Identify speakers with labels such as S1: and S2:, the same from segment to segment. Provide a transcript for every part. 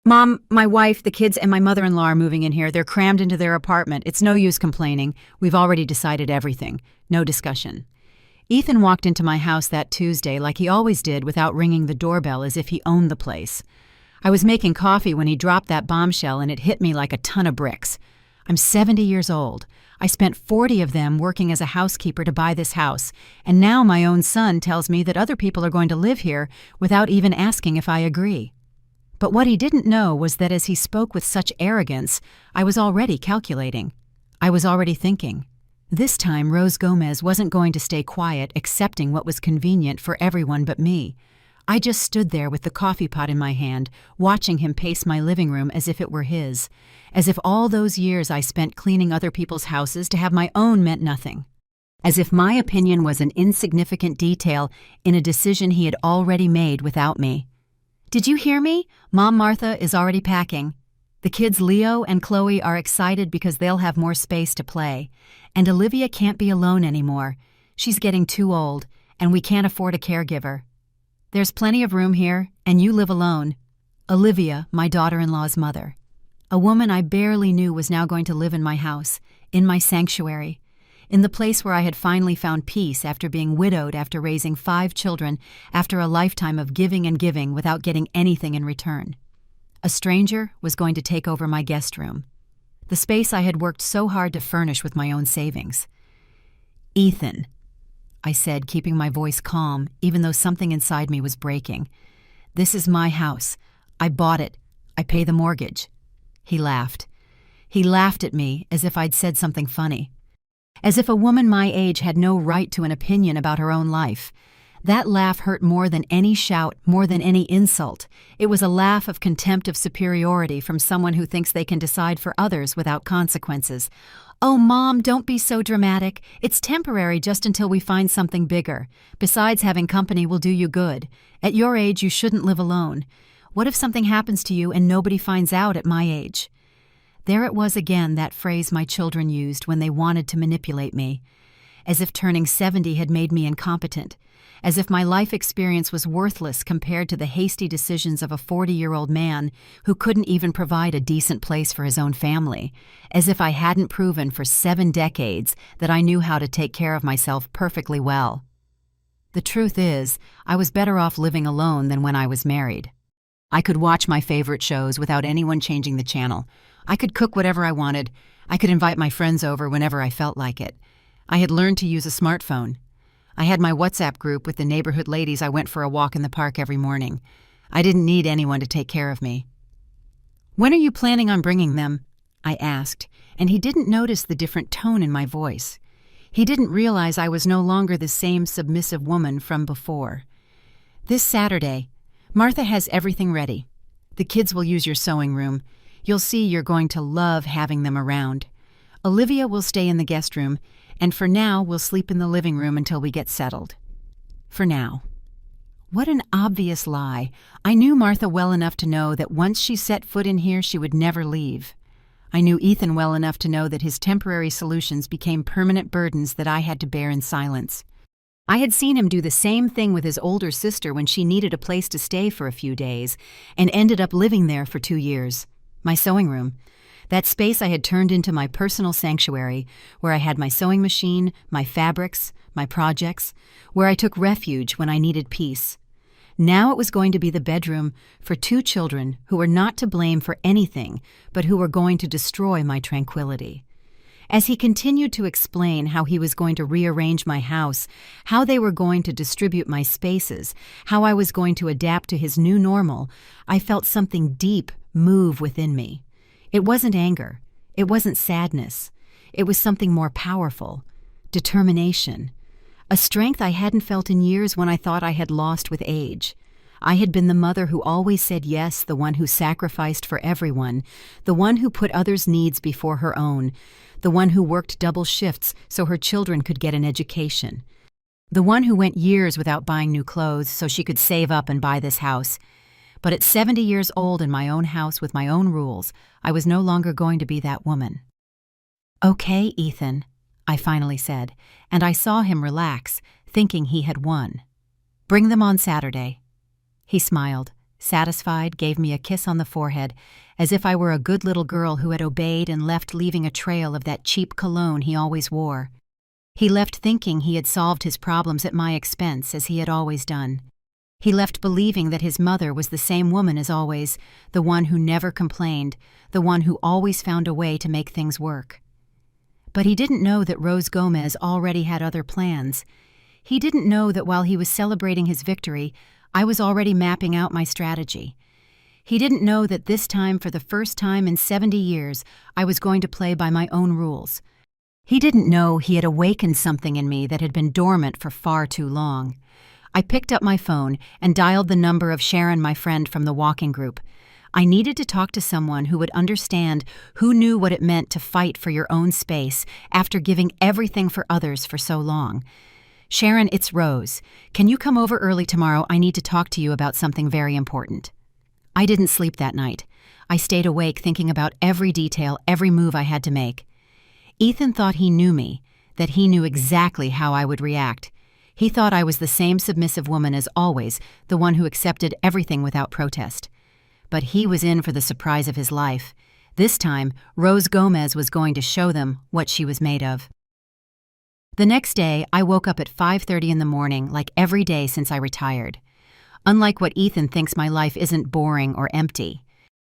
S1: Mom, my wife, the kids, and my mother-in-law are moving in here. They're crammed into their apartment. It's no use complaining. We've already decided everything. No discussion. Ethan walked into my house that Tuesday like he always did without ringing the doorbell as if he owned the place. I was making coffee when he dropped that bombshell and it hit me like a ton of bricks. I'm 70 years old. I spent 40 of them working as a housekeeper to buy this house, and now my own son tells me that other people are going to live here without even asking if I agree. But what he didn't know was that as he spoke with such arrogance, I was already calculating. I was already thinking. This time, Rose Gomez wasn't going to stay quiet, accepting what was convenient for everyone but me. I just stood there with the coffee pot in my hand, watching him pace my living room as if it were his, as if all those years I spent cleaning other people's houses to have my own meant nothing, as if my opinion was an insignificant detail in a decision he had already made without me. "Did you hear me? Mom Martha is already packing. The kids Leo and Chloe are excited because they'll have more space to play. And Olivia can't be alone anymore. She's getting too old, and we can't afford a caregiver. There's plenty of room here, and you live alone." Olivia, my daughter-in-law's mother. A woman I barely knew was now going to live in my house, in my sanctuary, in the place where I had finally found peace after being widowed after raising 5 children, after a lifetime of giving and giving without getting anything in return. A stranger was going to take over my guest room, the space I had worked so hard to furnish with my own savings. "Ethan," I said, keeping my voice calm, even though something inside me was breaking. "This is my house. I bought it. I pay the mortgage." He laughed. He laughed at me as if I'd said something funny. As if a woman my age had no right to an opinion about her own life. That laugh hurt more than any shout, more than any insult. It was a laugh of contempt of superiority from someone who thinks they can decide for others without consequences. "Oh, Mom, don't be so dramatic. It's temporary just until we find something bigger. Besides, having company will do you good. At your age, you shouldn't live alone. What if something happens to you and nobody finds out at my age?" There it was again, that phrase my children used when they wanted to manipulate me. As if turning 70 had made me incompetent. As if my life experience was worthless compared to the hasty decisions of a 40-year-old man who couldn't even provide a decent place for his own family. As if I hadn't proven for 7 decades that I knew how to take care of myself perfectly well. The truth is, I was better off living alone than when I was married. I could watch my favorite shows without anyone changing the channel. I could cook whatever I wanted. I could invite my friends over whenever I felt like it. I had learned to use a smartphone. I had my WhatsApp group with the neighborhood ladies I went for a walk in the park every morning. I didn't need anyone to take care of me. "When are you planning on bringing them?" I asked, and he didn't notice the different tone in my voice. He didn't realize I was no longer the same submissive woman from before. "This Saturday. Martha has everything ready. The kids will use your sewing room. You'll see you're going to love having them around. Olivia will stay in the guest room, and for now we'll sleep in the living room until we get settled." For now. What an obvious lie. I knew Martha well enough to know that once she set foot in here, she would never leave. I knew Ethan well enough to know that his temporary solutions became permanent burdens that I had to bear in silence. I had seen him do the same thing with his older sister when she needed a place to stay for a few days, and ended up living there for 2 years. My sewing room. That space I had turned into my personal sanctuary, where I had my sewing machine, my fabrics, my projects, where I took refuge when I needed peace. Now it was going to be the bedroom for 2 children who were not to blame for anything, but who were going to destroy my tranquility. As he continued to explain how he was going to rearrange my house, how they were going to distribute my spaces, how I was going to adapt to his new normal, I felt something deep move within me. It wasn't anger. It wasn't sadness. It was something more powerful. Determination. A strength I hadn't felt in years when I thought I had lost with age. I had been the mother who always said yes, the one who sacrificed for everyone, the one who put others' needs before her own, the one who worked double shifts so her children could get an education, the one who went years without buying new clothes so she could save up and buy this house. But at 70 years old in my own house with my own rules, I was no longer going to be that woman. "Okay, Ethan," I finally said, and I saw him relax, thinking he had won. "Bring them on Saturday." He smiled, satisfied, gave me a kiss on the forehead, as if I were a good little girl who had obeyed and left leaving a trail of that cheap cologne he always wore. He left thinking he had solved his problems at my expense, as he had always done. He left believing that his mother was the same woman as always, the one who never complained, the one who always found a way to make things work. But he didn't know that Rose Gomez already had other plans. He didn't know that while he was celebrating his victory, I was already mapping out my strategy. He didn't know that this time, for the first time in 70 years, I was going to play by my own rules. He didn't know he had awakened something in me that had been dormant for far too long. I picked up my phone and dialed the number of Sharon, my friend from the walking group. I needed to talk to someone who would understand, who knew what it meant to fight for your own space after giving everything for others for so long. Sharon, it's Rose. Can you come over early tomorrow? I need to talk to you about something very important. I didn't sleep that night. I stayed awake thinking about every detail, every move I had to make. Ethan thought he knew me, that he knew exactly how I would react. He thought I was the same submissive woman as always, the one who accepted everything without protest. But he was in for the surprise of his life. This time, Rose Gomez was going to show them what she was made of. The next day, I woke up at 5:30 in the morning, like every day since I retired. Unlike what Ethan thinks, my life isn't boring or empty.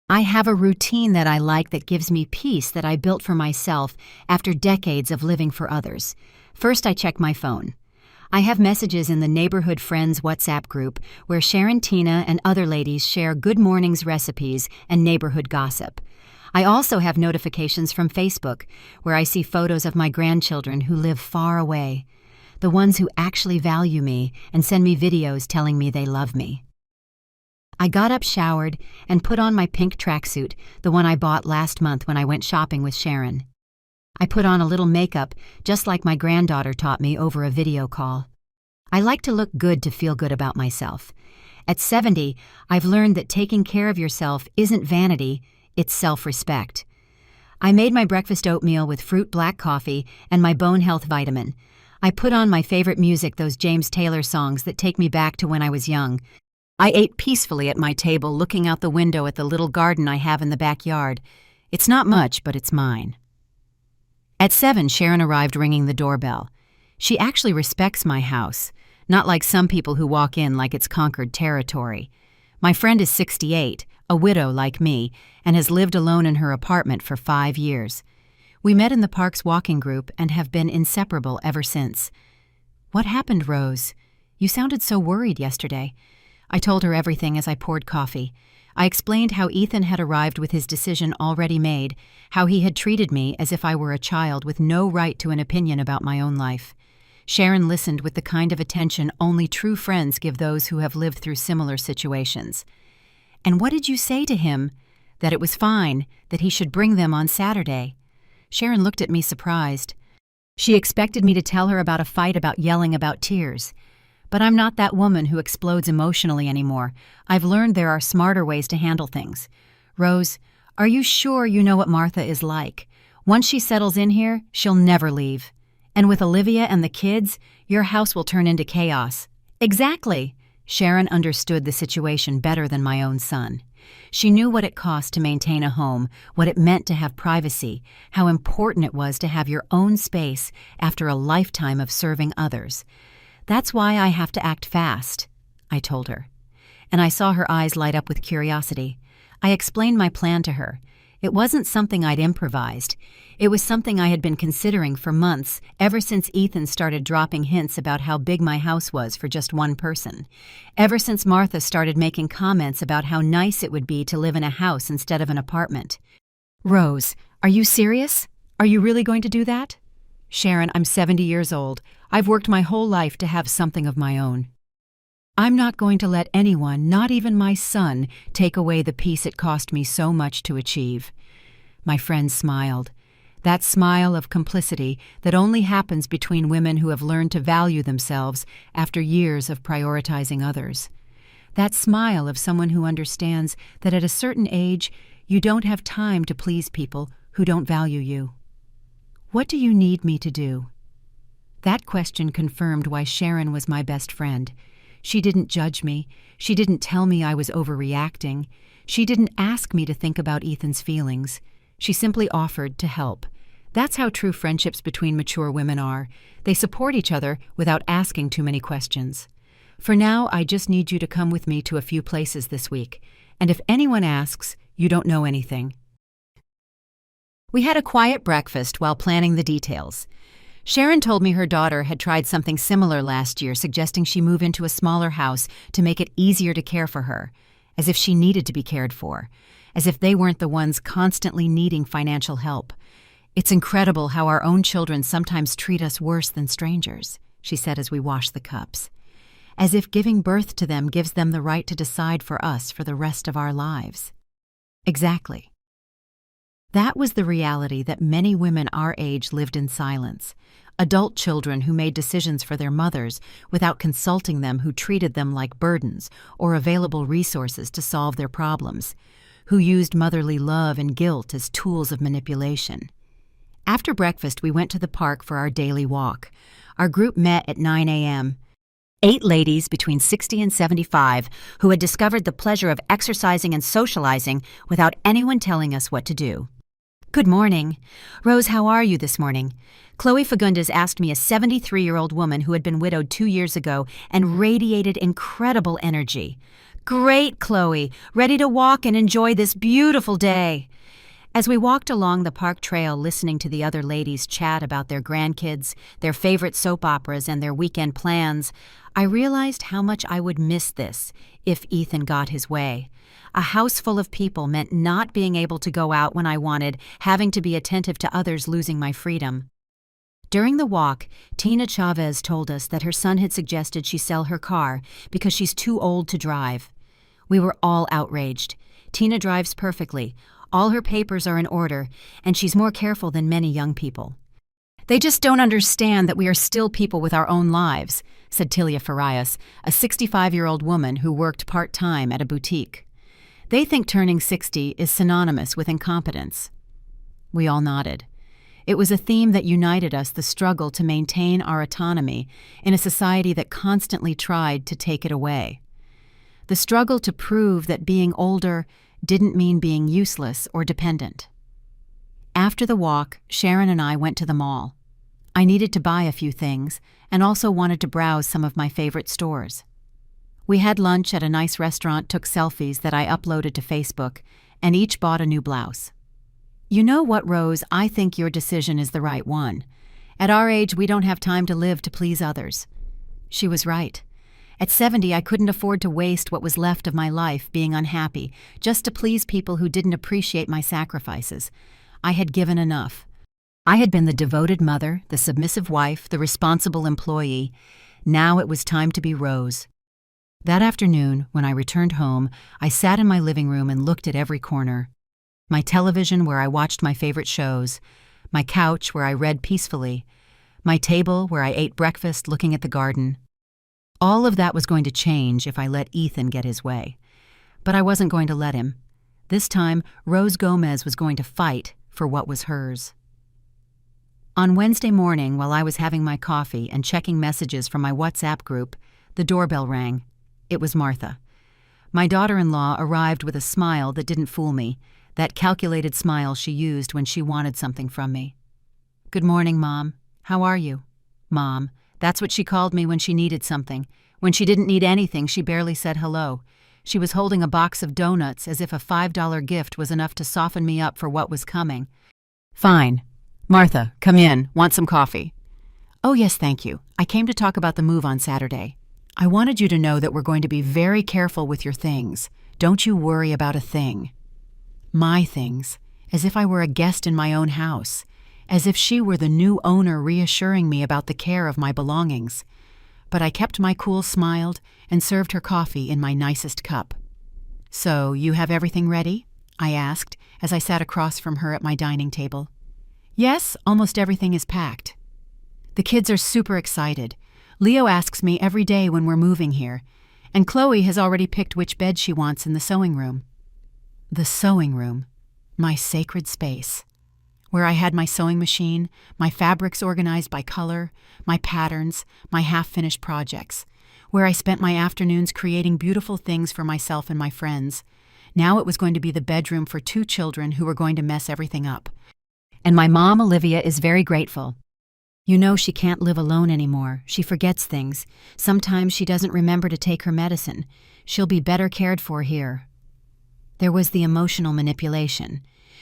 S1: I have a routine that I like, that gives me peace, that I built for myself after decades of living for others. First, I check my phone. I have messages in the Neighborhood Friends WhatsApp group where Sharon, Tina, and other ladies share good mornings recipes and neighborhood gossip. I also have notifications from Facebook where I see photos of my grandchildren who live far away, the ones who actually value me and send me videos telling me they love me. I got up, showered, and put on my pink tracksuit, the one I bought last month when I went shopping with Sharon. I put on a little makeup, just like my granddaughter taught me over a video call. I like to look good to feel good about myself. At 70, I've learned that taking care of yourself isn't vanity, it's self-respect. I made my breakfast oatmeal with fruit black coffee and my bone health vitamin. I put on my favorite music, those James Taylor songs that take me back to when I was young. I ate peacefully at my table, looking out the window at the little garden I have in the backyard. It's not much, but it's mine. At 7, Sharon arrived, ringing the doorbell. She actually respects my house, not like some people who walk in like it's conquered territory. My friend is 68, a widow like me, and has lived alone in her apartment for 5 years. We met in the park's walking group and have been inseparable ever since. What happened, Rose? You sounded so worried yesterday. I told her everything as I poured coffee. I explained how Ethan had arrived with his decision already made, how he had treated me as if I were a child with no right to an opinion about my own life. Sharon listened with the kind of attention only true friends give those who have lived through similar situations. And what did you say to him? That it was fine, that he should bring them on Saturday. Sharon looked at me surprised. She expected me to tell her about a fight, about yelling, about tears. But I'm not that woman who explodes emotionally anymore. I've learned there are smarter ways to handle things. Rose, are you sure you know what Martha is like? Once she settles in here, she'll never leave. And with Olivia and the kids, your house will turn into chaos. Exactly. Sharon understood the situation better than my own son. She knew what it cost to maintain a home, what it meant to have privacy, how important it was to have your own space after a lifetime of serving others. That's why I have to act fast, I told her. And I saw her eyes light up with curiosity. I explained my plan to her. It wasn't something I'd improvised. It was something I had been considering for months, ever since Ethan started dropping hints about how big my house was for just one person. Ever since Martha started making comments about how nice it would be to live in a house instead of an apartment. Rose, are you serious? Are you really going to do that? Sharon, I'm 70 years old. I've worked my whole life to have something of my own. I'm not going to let anyone, not even my son, take away the peace it cost me so much to achieve. My friend smiled. That smile of complicity that only happens between women who have learned to value themselves after years of prioritizing others. That smile of someone who understands that at a certain age, you don't have time to please people who don't value you. What do you need me to do? That question confirmed why Sharon was my best friend. She didn't judge me. She didn't tell me I was overreacting. She didn't ask me to think about Ethan's feelings. She simply offered to help. That's how true friendships between mature women are. They support each other without asking too many questions. For now, I just need you to come with me to a few places this week. And if anyone asks, you don't know anything. We had a quiet breakfast while planning the details. Sharon told me her daughter had tried something similar last year, suggesting she move into a smaller house to make it easier to care for her, as if she needed to be cared for, as if they weren't the ones constantly needing financial help. It's incredible how our own children sometimes treat us worse than strangers, she said as we washed the cups. As if giving birth to them gives them the right to decide for us for the rest of our lives. Exactly. That was the reality that many women our age lived in silence. Adult children who made decisions for their mothers without consulting them, who treated them like burdens or available resources to solve their problems, who used motherly love and guilt as tools of manipulation. After breakfast, we went to the park for our daily walk. Our group met at 9 a.m. 8 ladies between 60 and 75 who had discovered the pleasure of exercising and socializing without anyone telling us what to do. Good morning. Rose, how are you this morning? Chloe Fagundes asked me, a 73-year-old woman who had been widowed 2 years ago and radiated incredible energy. Great, Chloe. Ready to walk and enjoy this beautiful day. As we walked along the park trail listening to the other ladies chat about their grandkids, their favorite soap operas, and their weekend plans, I realized how much I would miss this if Ethan got his way. A house full of people meant not being able to go out when I wanted, having to be attentive to others, losing my freedom. During the walk, Tina Chavez told us that her son had suggested she sell her car because she's too old to drive. We were all outraged. Tina drives perfectly. All her papers are in order, and she's more careful than many young people. They just don't understand that we are still people with our own lives, said Tilia Farias, a 65-year-old woman who worked part-time at a boutique. They think turning 60 is synonymous with incompetence. We all nodded. It was a theme that united us, the struggle to maintain our autonomy in a society that constantly tried to take it away. The struggle to prove that being older didn't mean being useless or dependent. After the walk, Sharon and I went to the mall. I needed to buy a few things and also wanted to browse some of my favorite stores. We had lunch at a nice restaurant, took selfies that I uploaded to Facebook, and each bought a new blouse. You know what, Rose? I think your decision is the right one. At our age, we don't have time to live to please others. She was right. At 70, I couldn't afford to waste what was left of my life being unhappy just to please people who didn't appreciate my sacrifices. I had given enough. I had been the devoted mother, the submissive wife, the responsible employee. Now it was time to be Rose. That afternoon, when I returned home, I sat in my living room and looked at every corner. My television, where I watched my favorite shows. My couch, where I read peacefully. My table, where I ate breakfast looking at the garden. All of that was going to change if I let Ethan get his way. But I wasn't going to let him. This time, Rose Gomez was going to fight for what was hers. On Wednesday morning, while I was having my coffee and checking messages from my WhatsApp group, the doorbell rang. It was Martha. My daughter-in-law arrived with a smile that didn't fool me, that calculated smile she used when she wanted something from me. Good morning, Mom. How are you? Mom. That's what she called me when she needed something. When she didn't need anything, she barely said hello. She was holding a box of donuts as if a $5 gift was enough to soften me up for what was coming. Fine. Martha, come in. Want some coffee? Oh, yes, thank you. I came to talk about the move on Saturday. I wanted you to know that we're going to be very careful with your things. Don't you worry about a thing. My things, as if I were a guest in my own house, as if she were the new owner reassuring me about the care of my belongings. But I kept my cool, smiled, and served her coffee in my nicest cup. So, you have everything ready? I asked, as I sat across from her at my dining table. Yes, almost everything is packed. The kids are super excited. Leo asks me every day when we're moving here, and Chloe has already picked which bed she wants in the sewing room. The sewing room, my sacred space, where I had my sewing machine, my fabrics organized by color, my patterns, my half-finished projects, where I spent my afternoons creating beautiful things for myself and my friends. Now it was going to be the bedroom for 2 children who were going to mess everything up. And my mom, Olivia, is very grateful. You know, she can't live alone anymore. She forgets things. Sometimes she doesn't remember to take her medicine. She'll be better cared for here. There was the emotional manipulation,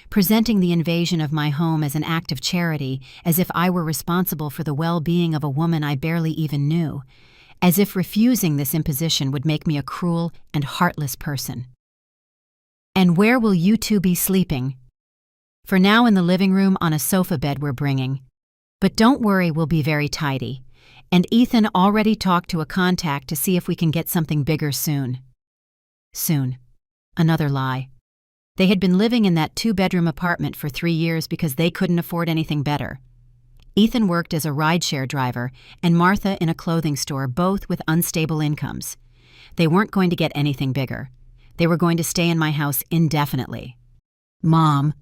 S1: presenting the invasion of my home as an act of charity, as if I were responsible for the well-being of a woman I barely even knew, as if refusing this imposition would make me a cruel and heartless person. And where will you two be sleeping? For now, in the living room on a sofa bed we're bringing. But don't worry, we'll be very tidy. And Ethan already talked to a contact to see if we can get something bigger soon. Soon. Another lie. They had been living in that 2-bedroom apartment for 3 years because they couldn't afford anything better. Ethan worked as a rideshare driver and Martha in a clothing store, both with unstable incomes. They weren't going to get anything bigger. They were going to stay in my house indefinitely. Mom,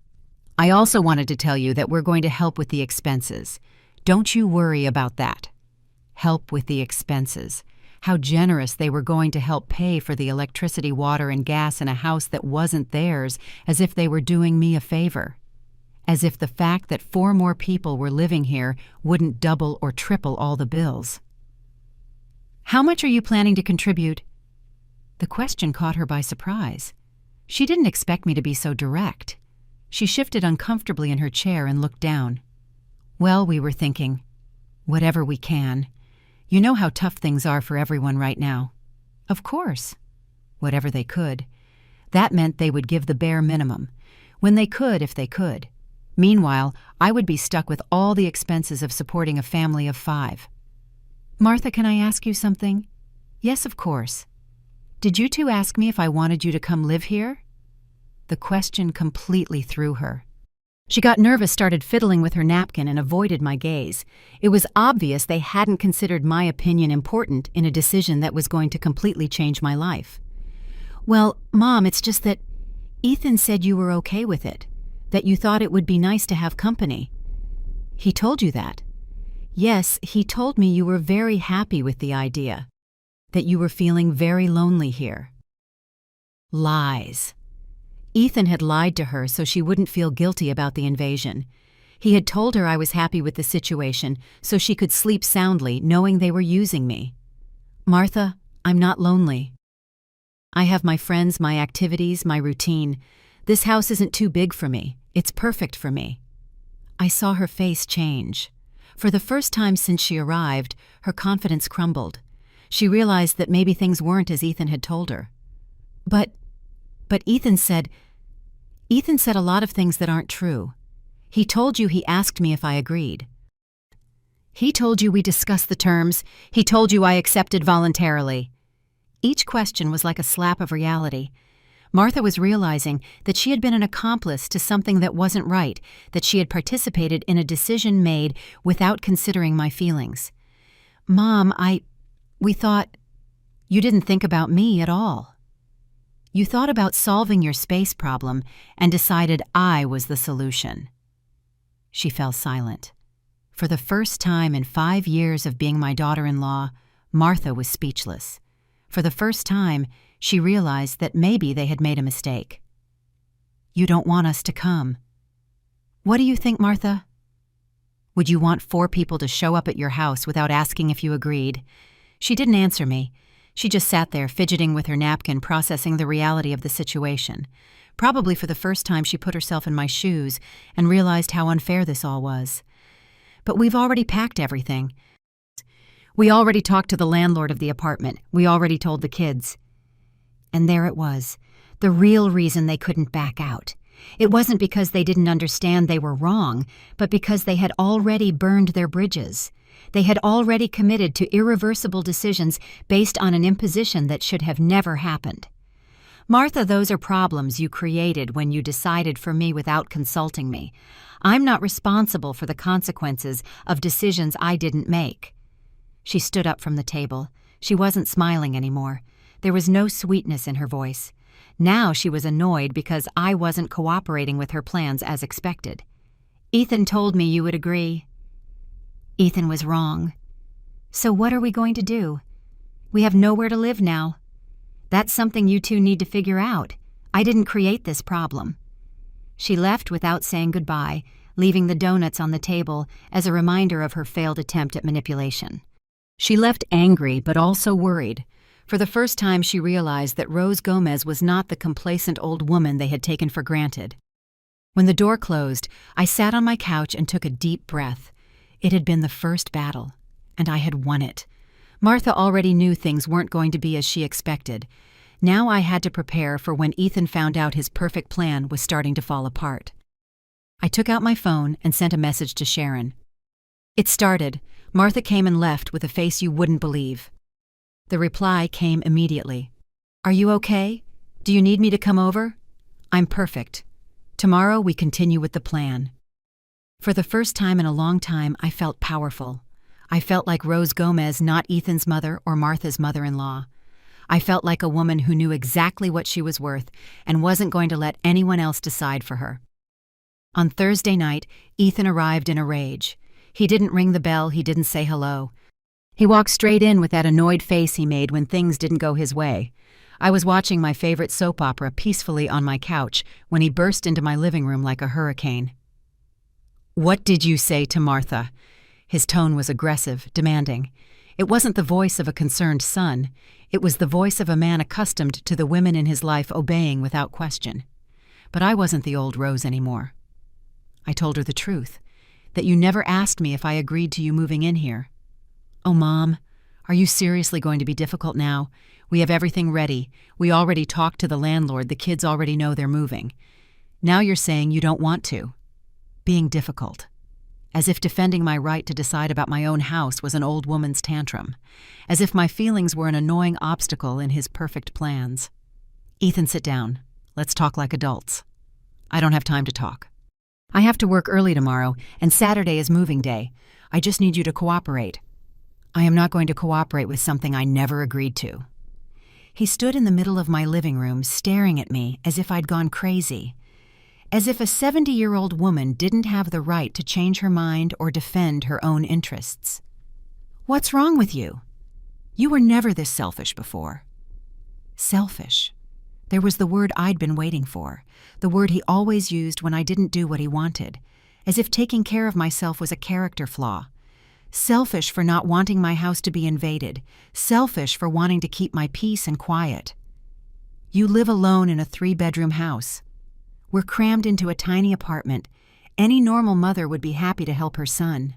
S1: I also wanted to tell you that we're going to help with the expenses. Don't you worry about that. Help with the expenses. How generous they were going to help pay for the electricity, water, and gas in a house that wasn't theirs, as if they were doing me a favor. As if the fact that 4 more people were living here wouldn't double or triple all the bills. How much are you planning to contribute? The question caught her by surprise. She didn't expect me to be so direct. She shifted uncomfortably in her chair and looked down. Well, we were thinking, whatever we can. You know how tough things are for everyone right now. Of course. Whatever they could. That meant they would give the bare minimum. When they could, if they could. Meanwhile, I would be stuck with all the expenses of supporting a family of 5. Martha, can I ask you something? Yes, of course. Did you two ask me if I wanted you to come live here? The question completely threw her. She got nervous, started fiddling with her napkin, and avoided my gaze. It was obvious they hadn't considered my opinion important in a decision that was going to completely change my life. Well, Mom, it's just that Ethan said you were okay with it, that you thought it would be nice to have company. He told you that? Yes, he told me you were very happy with the idea, that you were feeling very lonely here. Lies. Ethan had lied to her so she wouldn't feel guilty about the invasion. He had told her I was happy with the situation so she could sleep soundly knowing they were using me. Martha, I'm not lonely. I have my friends, my activities, my routine. This house isn't too big for me. It's perfect for me. I saw her face change. For the first time since she arrived, her confidence crumbled. She realized that maybe things weren't as Ethan had told her. But Ethan said a lot of things that aren't true. He told you he asked me if I agreed. He told you we discussed the terms. He told you I accepted voluntarily. Each question was like a slap of reality. Martha was realizing that she had been an accomplice to something that wasn't right, that she had participated in a decision made without considering my feelings. Mom, we thought you didn't think about me at all. You thought about solving your space problem and decided I was the solution. She fell silent. For the first time in 5 years of being my daughter-in-law, Martha was speechless. For the first time, she realized that maybe they had made a mistake. You don't want us to come. What do you think, Martha? Would you want 4 people to show up at your house without asking if you agreed? She didn't answer me. She just sat there, fidgeting with her napkin, processing the reality of the situation. Probably for the first time she put herself in my shoes and realized how unfair this all was. But we've already packed everything. We already talked to the landlord of the apartment. We already told the kids. And there it was, the real reason they couldn't back out. It wasn't because they didn't understand they were wrong, but because they had already burned their bridges. They had already committed to irreversible decisions based on an imposition that should have never happened. Martha, those are problems you created when you decided for me without consulting me. I'm not responsible for the consequences of decisions I didn't make. She stood up from the table. She wasn't smiling anymore. There was no sweetness in her voice. Now she was annoyed because I wasn't cooperating with her plans as expected. Ethan told me you would agree. Ethan was wrong. So what are we going to do? We have nowhere to live now. That's something you two need to figure out. I didn't create this problem." She left without saying goodbye, leaving the donuts on the table as a reminder of her failed attempt at manipulation. She left angry but also worried. For the first time, she realized that Rose Gomez was not the complacent old woman they had taken for granted. When the door closed, I sat on my couch and took a deep breath. It had been the first battle, and I had won it. Martha already knew things weren't going to be as she expected. Now I had to prepare for when Ethan found out his perfect plan was starting to fall apart. I took out my phone and sent a message to Sharon. It started. Martha came and left with a face you wouldn't believe. The reply came immediately. "Are you okay? Do you need me to come over? I'm perfect. Tomorrow we continue with the plan." For the first time in a long time, I felt powerful. I felt like Rose Gomez, not Ethan's mother or Martha's mother-in-law. I felt like a woman who knew exactly what she was worth and wasn't going to let anyone else decide for her. On Thursday night, Ethan arrived in a rage. He didn't ring the bell, he didn't say hello. He walked straight in with that annoyed face he made when things didn't go his way. I was watching my favorite soap opera peacefully on my couch when he burst into my living room like a hurricane. "What did you say to Martha?" His tone was aggressive, demanding. It wasn't the voice of a concerned son. It was the voice of a man accustomed to the women in his life obeying without question. But I wasn't the old Rose anymore. I told her the truth, that you never asked me if I agreed to you moving in here. "Oh, Mom, are you seriously going to be difficult now? We have everything ready. We already talked to the landlord. The kids already know they're moving. Now you're saying you don't want to." Being difficult. As if defending my right to decide about my own house was an old woman's tantrum. As if my feelings were an annoying obstacle in his perfect plans. "Ethan, sit down. Let's talk like adults." "I don't have time to talk. I have to work early tomorrow, and Saturday is moving day. I just need you to cooperate." "I am not going to cooperate with something I never agreed to." He stood in the middle of my living room, staring at me as if I'd gone crazy. As if a 70-year-old woman didn't have the right to change her mind or defend her own interests. "What's wrong with you? You were never this selfish before." Selfish. There was the word I'd been waiting for, the word he always used when I didn't do what he wanted, as if taking care of myself was a character flaw. Selfish for not wanting my house to be invaded, selfish for wanting to keep my peace and quiet. "You live alone in a 3-bedroom house. We're crammed into a tiny apartment. Any normal mother would be happy to help her son."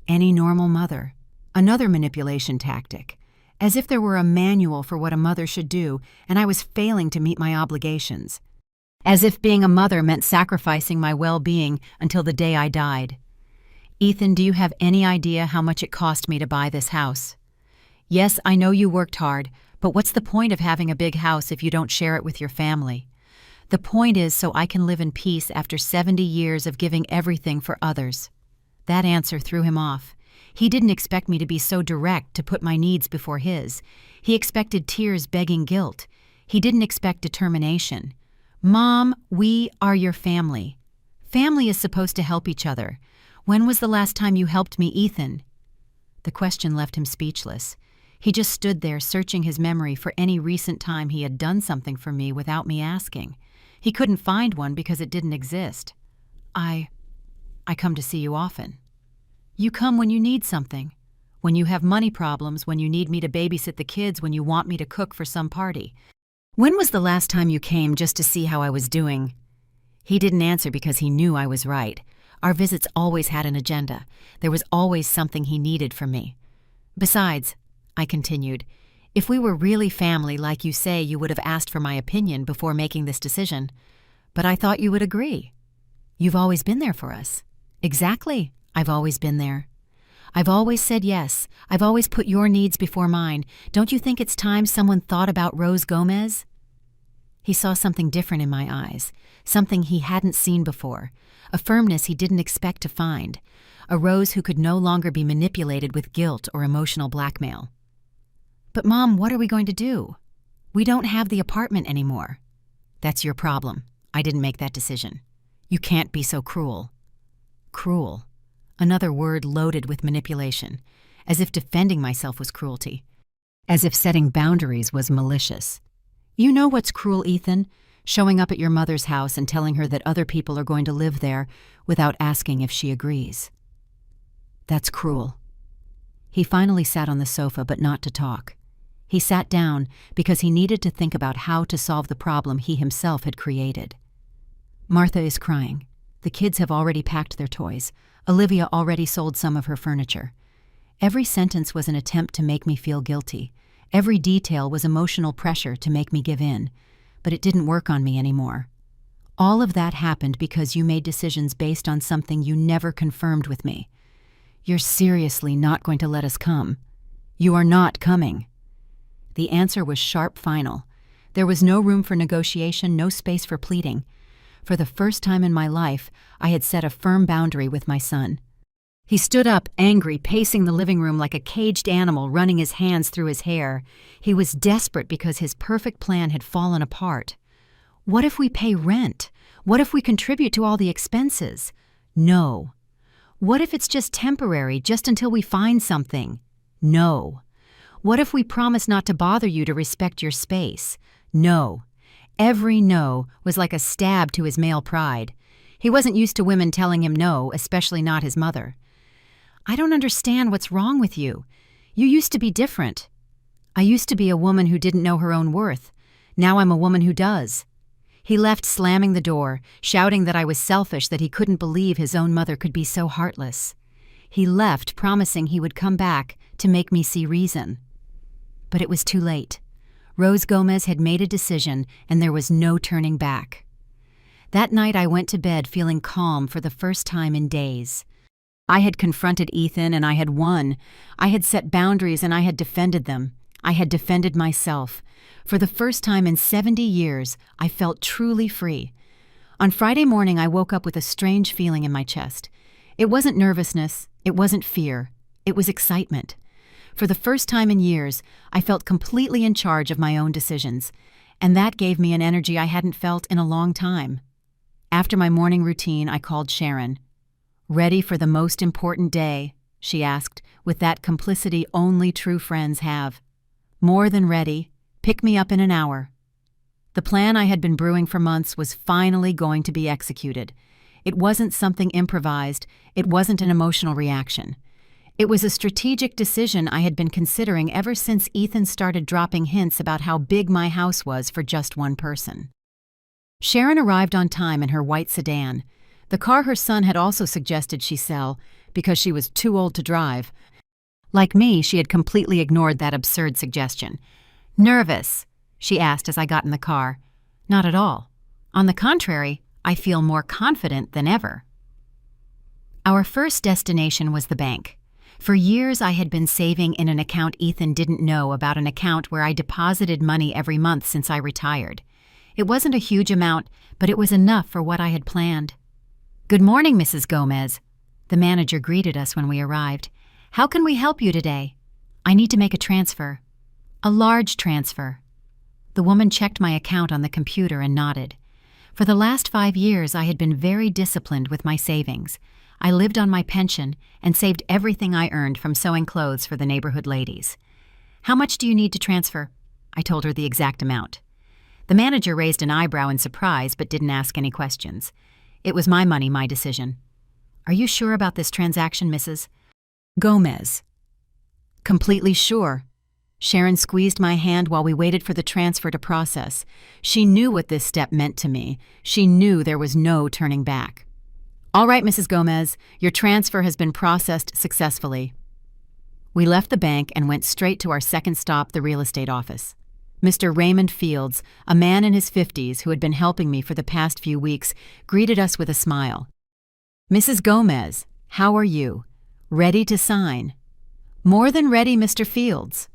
S1: Any normal mother. Another manipulation tactic. As if there were a manual for what a mother should do, and I was failing to meet my obligations. As if being a mother meant sacrificing my well-being until the day I died. "Ethan, do you have any idea how much it cost me to buy this house? Yes, I know you worked hard, but what's the point of having a big house if you don't share it with your family? The point is so I can live in peace after 70 years of giving everything for others." That answer threw him off. He didn't expect me to be so direct, to put my needs before his. He expected tears begging guilt. He didn't expect determination. "Mom, we are your family. Family is supposed to help each other. When was the last time you helped me, Ethan?" The question left him speechless. He just stood there searching his memory for any recent time he had done something for me without me asking. He couldn't find one because it didn't exist. I come to see you often." "You come when you need something. When you have money problems, when you need me to babysit the kids, when you want me to cook for some party. When was the last time you came just to see how I was doing?" He didn't answer because he knew I was right. Our visits always had an agenda. There was always something he needed from me. "Besides," I continued, "if we were really family like you say, you would have asked for my opinion before making this decision. But I thought you would agree. You've always been there for us." "Exactly. I've always been there. I've always said yes. I've always put your needs before mine. Don't you think it's time someone thought about Rose Gomez?" He saw something different in my eyes, something he hadn't seen before, a firmness he didn't expect to find, a Rose who could no longer be manipulated with guilt or emotional blackmail. "But Mom, what are we going to do? We don't have the apartment anymore." "That's your problem. I didn't make that decision. You can't be so cruel." Cruel. Another word loaded with manipulation, as if defending myself was cruelty. as if setting boundaries was malicious. "You know what's cruel, Ethan? Showing up at your mother's house and telling her that other people are going to live there without asking if she agrees. That's cruel." He finally sat on the sofa, but not to talk. He sat down because he needed to think about how to solve the problem he himself had created. "Martha is crying. The kids have already packed their toys. Olivia already sold some of her furniture." Every sentence was an attempt to make me feel guilty. Every detail was emotional pressure to make me give in. But it didn't work on me anymore. "All of that happened because you made decisions based on something you never confirmed with me. You're seriously not going to let us come. You are not coming." The answer was sharp, final. There was no room for negotiation, no space for pleading. For the first time in my life, I had set a firm boundary with my son. He stood up, angry, pacing the living room like a caged animal, running his hands through his hair. He was desperate because his perfect plan had fallen apart. "What if we pay rent? What if we contribute to all the expenses?" "No." "What if it's just temporary, just until we find something?" "No." "What if we promise not to bother you to respect your space?" "No." Every no was like a stab to his male pride. He wasn't used to women telling him no, especially not his mother. "I don't understand what's wrong with you. You used to be different." "I used to be a woman who didn't know her own worth. Now I'm a woman who does." He left, slamming the door, shouting that I was selfish, that he couldn't believe his own mother could be so heartless. He left, promising he would come back to make me see reason. But it was too late. Rose Gomez had made a decision, and there was no turning back. That night I went to bed feeling calm for the first time in days. I had confronted Ethan and I had won. I had set boundaries and I had defended them. I had defended myself. For the first time in 70 years, I felt truly free. On Friday morning, I woke up with a strange feeling in my chest. It wasn't nervousness. It wasn't fear. It was excitement. For the first time in years, I felt completely in charge of my own decisions, and that gave me an energy I hadn't felt in a long time. After my morning routine, I called Sharon. "Ready for the most important day?" she asked, with that complicity only true friends have. "More than ready. Pick me up in an hour." The plan I had been brewing for months was finally going to be executed. It wasn't something improvised. It wasn't an emotional reaction. It was a strategic decision I had been considering ever since Ethan started dropping hints about how big my house was for just one person. Sharon arrived on time in her white sedan. The car her son had also suggested she sell because she was too old to drive. Like me, she had completely ignored that absurd suggestion. "Nervous?" she asked as I got in the car. "Not at all. On the contrary, I feel more confident than ever." Our first destination was the bank. For years I had been saving in an account Ethan didn't know about, an account where I deposited money every month since I retired. It wasn't a huge amount, but it was enough for what I had planned. "Good morning, Mrs. Gomez." The manager greeted us when we arrived. "How can we help you today?" "I need to make a transfer." "A large transfer." The woman checked my account on the computer and nodded. For the last 5 years, I had been very disciplined with my savings. I lived on my pension and saved everything I earned from sewing clothes for the neighborhood ladies. "How much do you need to transfer?" I told her the exact amount. The manager raised an eyebrow in surprise but didn't ask any questions. It was my money, my decision. "Are you sure about this transaction, Mrs. Gomez?" "Completely sure." Sharon squeezed my hand while we waited for the transfer to process. She knew what this step meant to me. She knew there was no turning back. "All right, Mrs. Gomez, your transfer has been processed successfully." We left the bank and went straight to our second stop, the real estate office. Mr. Raymond Fields, a man in his 50s who had been helping me for the past few weeks, greeted us with a smile. "Mrs. Gomez, how are you? Ready to sign?" "More than ready, Mr. Fields."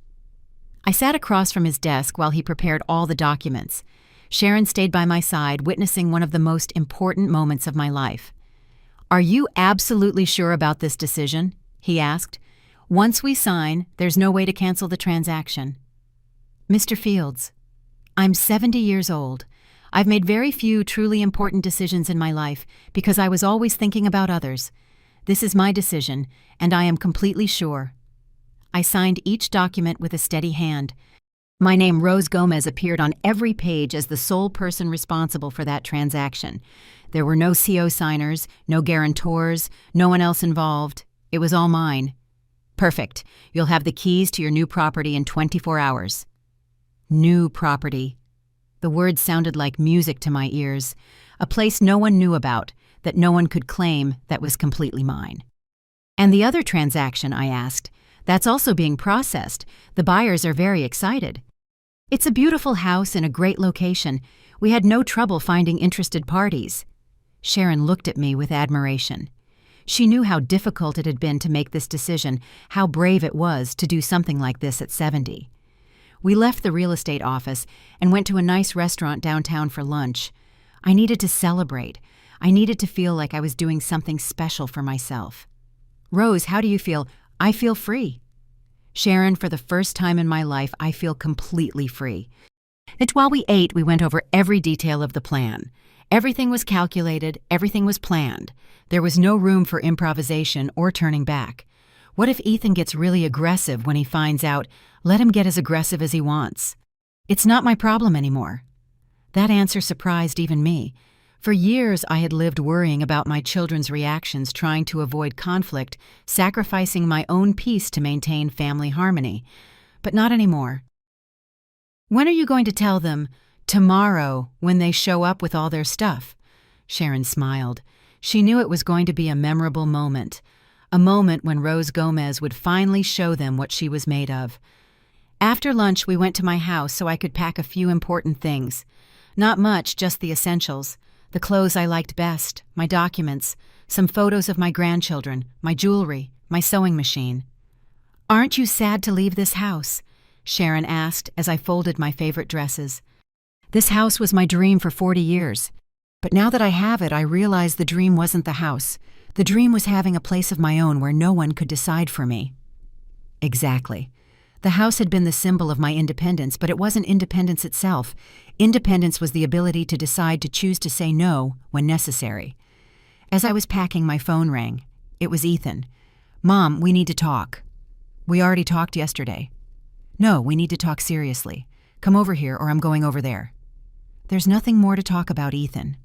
S1: I sat across from his desk while he prepared all the documents. Sharon stayed by my side, witnessing one of the most important moments of my life. "Are you absolutely sure about this decision?" he asked. "Once we sign, there's no way to cancel the transaction." "Mr. Fields, I'm 70 years old. I've made very few truly important decisions in my life because I was always thinking about others. This is my decision, and I am completely sure." I signed each document with a steady hand. My name, Rose Gomez, appeared on every page as the sole person responsible for that transaction. There were no CO signers, no guarantors, no one else involved. It was all mine. Perfect. You'll have the keys to your new property in 24 hours. New property. The words sounded like music to my ears. A place no one knew about, that no one could claim, that was completely mine. And the other transaction, I asked. That's also being processed. The buyers are very excited. It's a beautiful house in a great location. We had no trouble finding interested parties. Sharon looked at me with admiration. She knew how difficult it had been to make this decision, how brave it was to do something like this at 70. We left the real estate office and went to a nice restaurant downtown for lunch. I needed to celebrate. I needed to feel like I was doing something special for myself. Rose, how do you feel? I feel free. Sharon, for the first time in my life, I feel completely free. And while we ate, we went over every detail of the plan. Everything was calculated, everything was planned. There was no room for improvisation or turning back. What if Ethan gets really aggressive when he finds out? Let him get as aggressive as he wants. It's not my problem anymore. That answer surprised even me. For years, I had lived worrying about my children's reactions, trying to avoid conflict, sacrificing my own peace to maintain family harmony. But not anymore. When are you going to tell them? Tomorrow, when they show up with all their stuff. Sharon smiled. She knew it was going to be a memorable moment. A moment when Rose Gomez would finally show them what she was made of. After lunch, we went to my house so I could pack a few important things. Not much, just the essentials. The clothes I liked best, my documents, some photos of my grandchildren, my jewelry, my sewing machine. Aren't you sad to leave this house? Sharon asked as I folded my favorite dresses. This house was my dream for 40 years. But now that I have it, I realize the dream wasn't the house. The dream was having a place of my own where no one could decide for me. Exactly. The house had been the symbol of my independence, but it wasn't independence itself. Independence was the ability to decide to choose to say no when necessary. As I was packing, my phone rang. It was Ethan. Mom, we need to talk. We already talked yesterday. No, we need to talk seriously. Come over here or I'm going over there. There's nothing more to talk about, Ethan.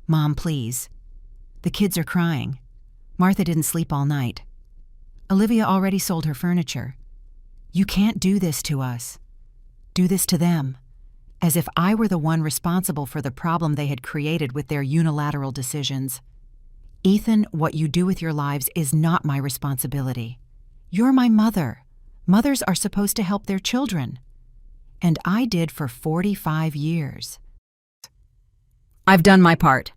S1: Mom, please. The kids are crying. Martha didn't sleep all night. Olivia already sold her furniture. You can't do this to us. Do this to them. As if I were the one responsible for the problem they had created with their unilateral decisions. Ethan, what you do with your lives is not my responsibility. You're my mother. Mothers are supposed to help their children. And I did for 45 years. I've done my part.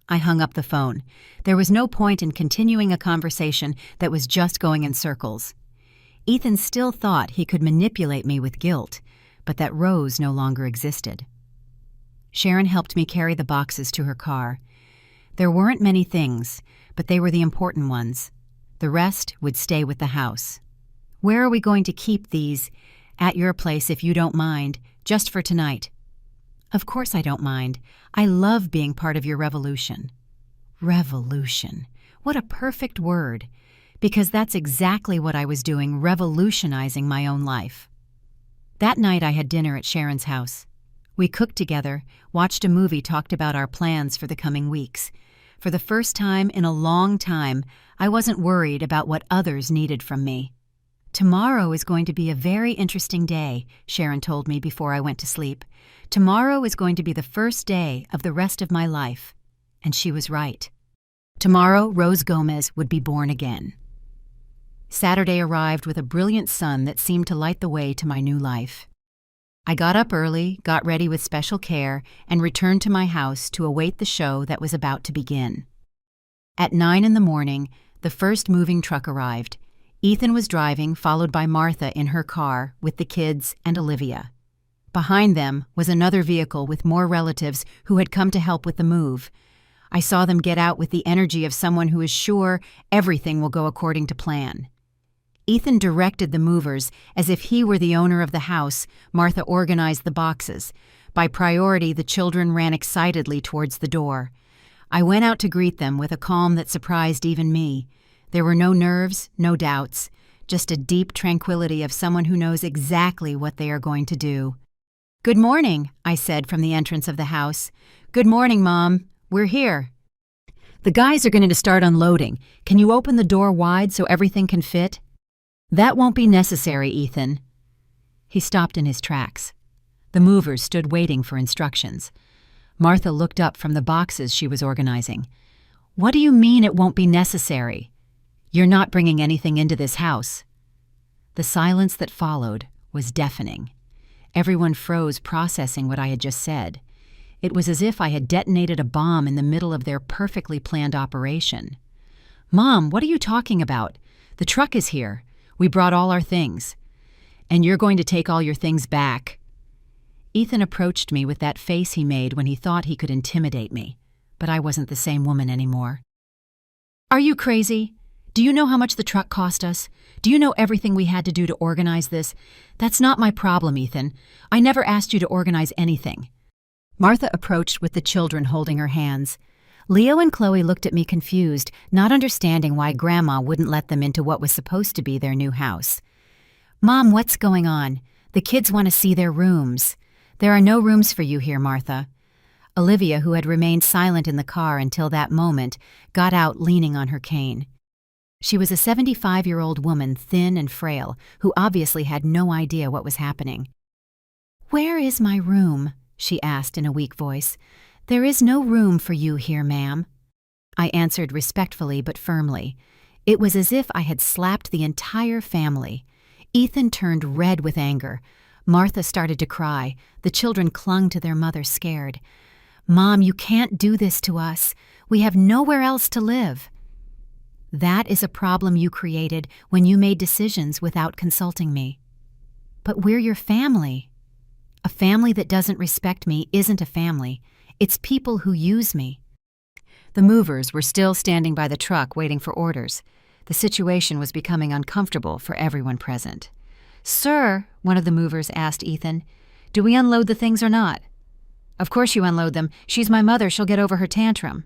S1: I hung up the phone. There was no point in continuing a conversation that was just going in circles. Ethan still thought he could manipulate me with guilt, but that Rose no longer existed. Sharon helped me carry the boxes to her car. There weren't many things, but they were the important ones. The rest would stay with the house. Where are we going to keep these? At your place, if you don't mind, just for tonight. Of course I don't mind. I love being part of your revolution. Revolution. What a perfect word. Because that's exactly what I was doing, revolutionizing my own life. That night I had dinner at Sharon's house. We cooked together, watched a movie, talked about our plans for the coming weeks. For the first time in a long time, I wasn't worried about what others needed from me. Tomorrow is going to be a very interesting day, Sharon told me before I went to sleep. Tomorrow is going to be the first day of the rest of my life. And she was right. Tomorrow, Rose Gomez would be born again. Saturday arrived with a brilliant sun that seemed to light the way to my new life. I got up early, got ready with special care, and returned to my house to await the show that was about to begin. At 9 in the morning, the first moving truck arrived. Ethan was driving, followed by Martha in her car with the kids and Olivia. Behind them was another vehicle with more relatives who had come to help with the move. I saw them get out with the energy of someone who is sure everything will go according to plan. Ethan directed the movers as if he were the owner of the house. Martha organized the boxes. By priority, the children ran excitedly towards the door. I went out to greet them with a calm that surprised even me. There were no nerves, no doubts. just a deep tranquility of someone who knows exactly what they are going to do. "Good morning," I said from the entrance of the house. "Good morning, Mom. We're here." "The guys are going to start unloading. Can you open the door wide so everything can fit?" "That won't be necessary, Ethan." He stopped in his tracks. The movers stood waiting for instructions. Martha looked up from the boxes she was organizing. "What do you mean it won't be necessary? You're not bringing anything into this house." The silence that followed was deafening. Everyone froze, processing what I had just said. It was as if I had detonated a bomb in the middle of their perfectly planned operation. "Mom, what are you talking about? The truck is here. We brought all our things. And you're going to take all your things back." Ethan approached me with that face he made when he thought he could intimidate me, but I wasn't the same woman anymore. "Are you crazy? Do you know how much the truck cost us? Do you know everything we had to do to organize this? That's not my problem, Ethan. I never asked you to organize anything." Martha approached with the children holding her hands. Leo and Chloe looked at me confused, not understanding why Grandma wouldn't let them into what was supposed to be their new house. "Mom, what's going on? The kids want to see their rooms." "There are no rooms for you here, Martha." Olivia, who had remained silent in the car until that moment, got out leaning on her cane. She was a 75-year-old woman, thin and frail, who obviously had no idea what was happening. "Where is my room?" she asked in a weak voice. "There is no room for you here, ma'am." I answered respectfully but firmly. It was as if I had slapped the entire family. Ethan turned red with anger. Martha started to cry. The children clung to their mother, scared. "Mom, you can't do this to us. We have nowhere else to live." "That is a problem you created when you made decisions without consulting me." "But we're your family." "A family that doesn't respect me isn't a family. It's people who use me." The movers were still standing by the truck waiting for orders. The situation was becoming uncomfortable for everyone present. "Sir," one of the movers asked Ethan, "do we unload the things or not?" "Of course you unload them. She's my mother. She'll get over her tantrum."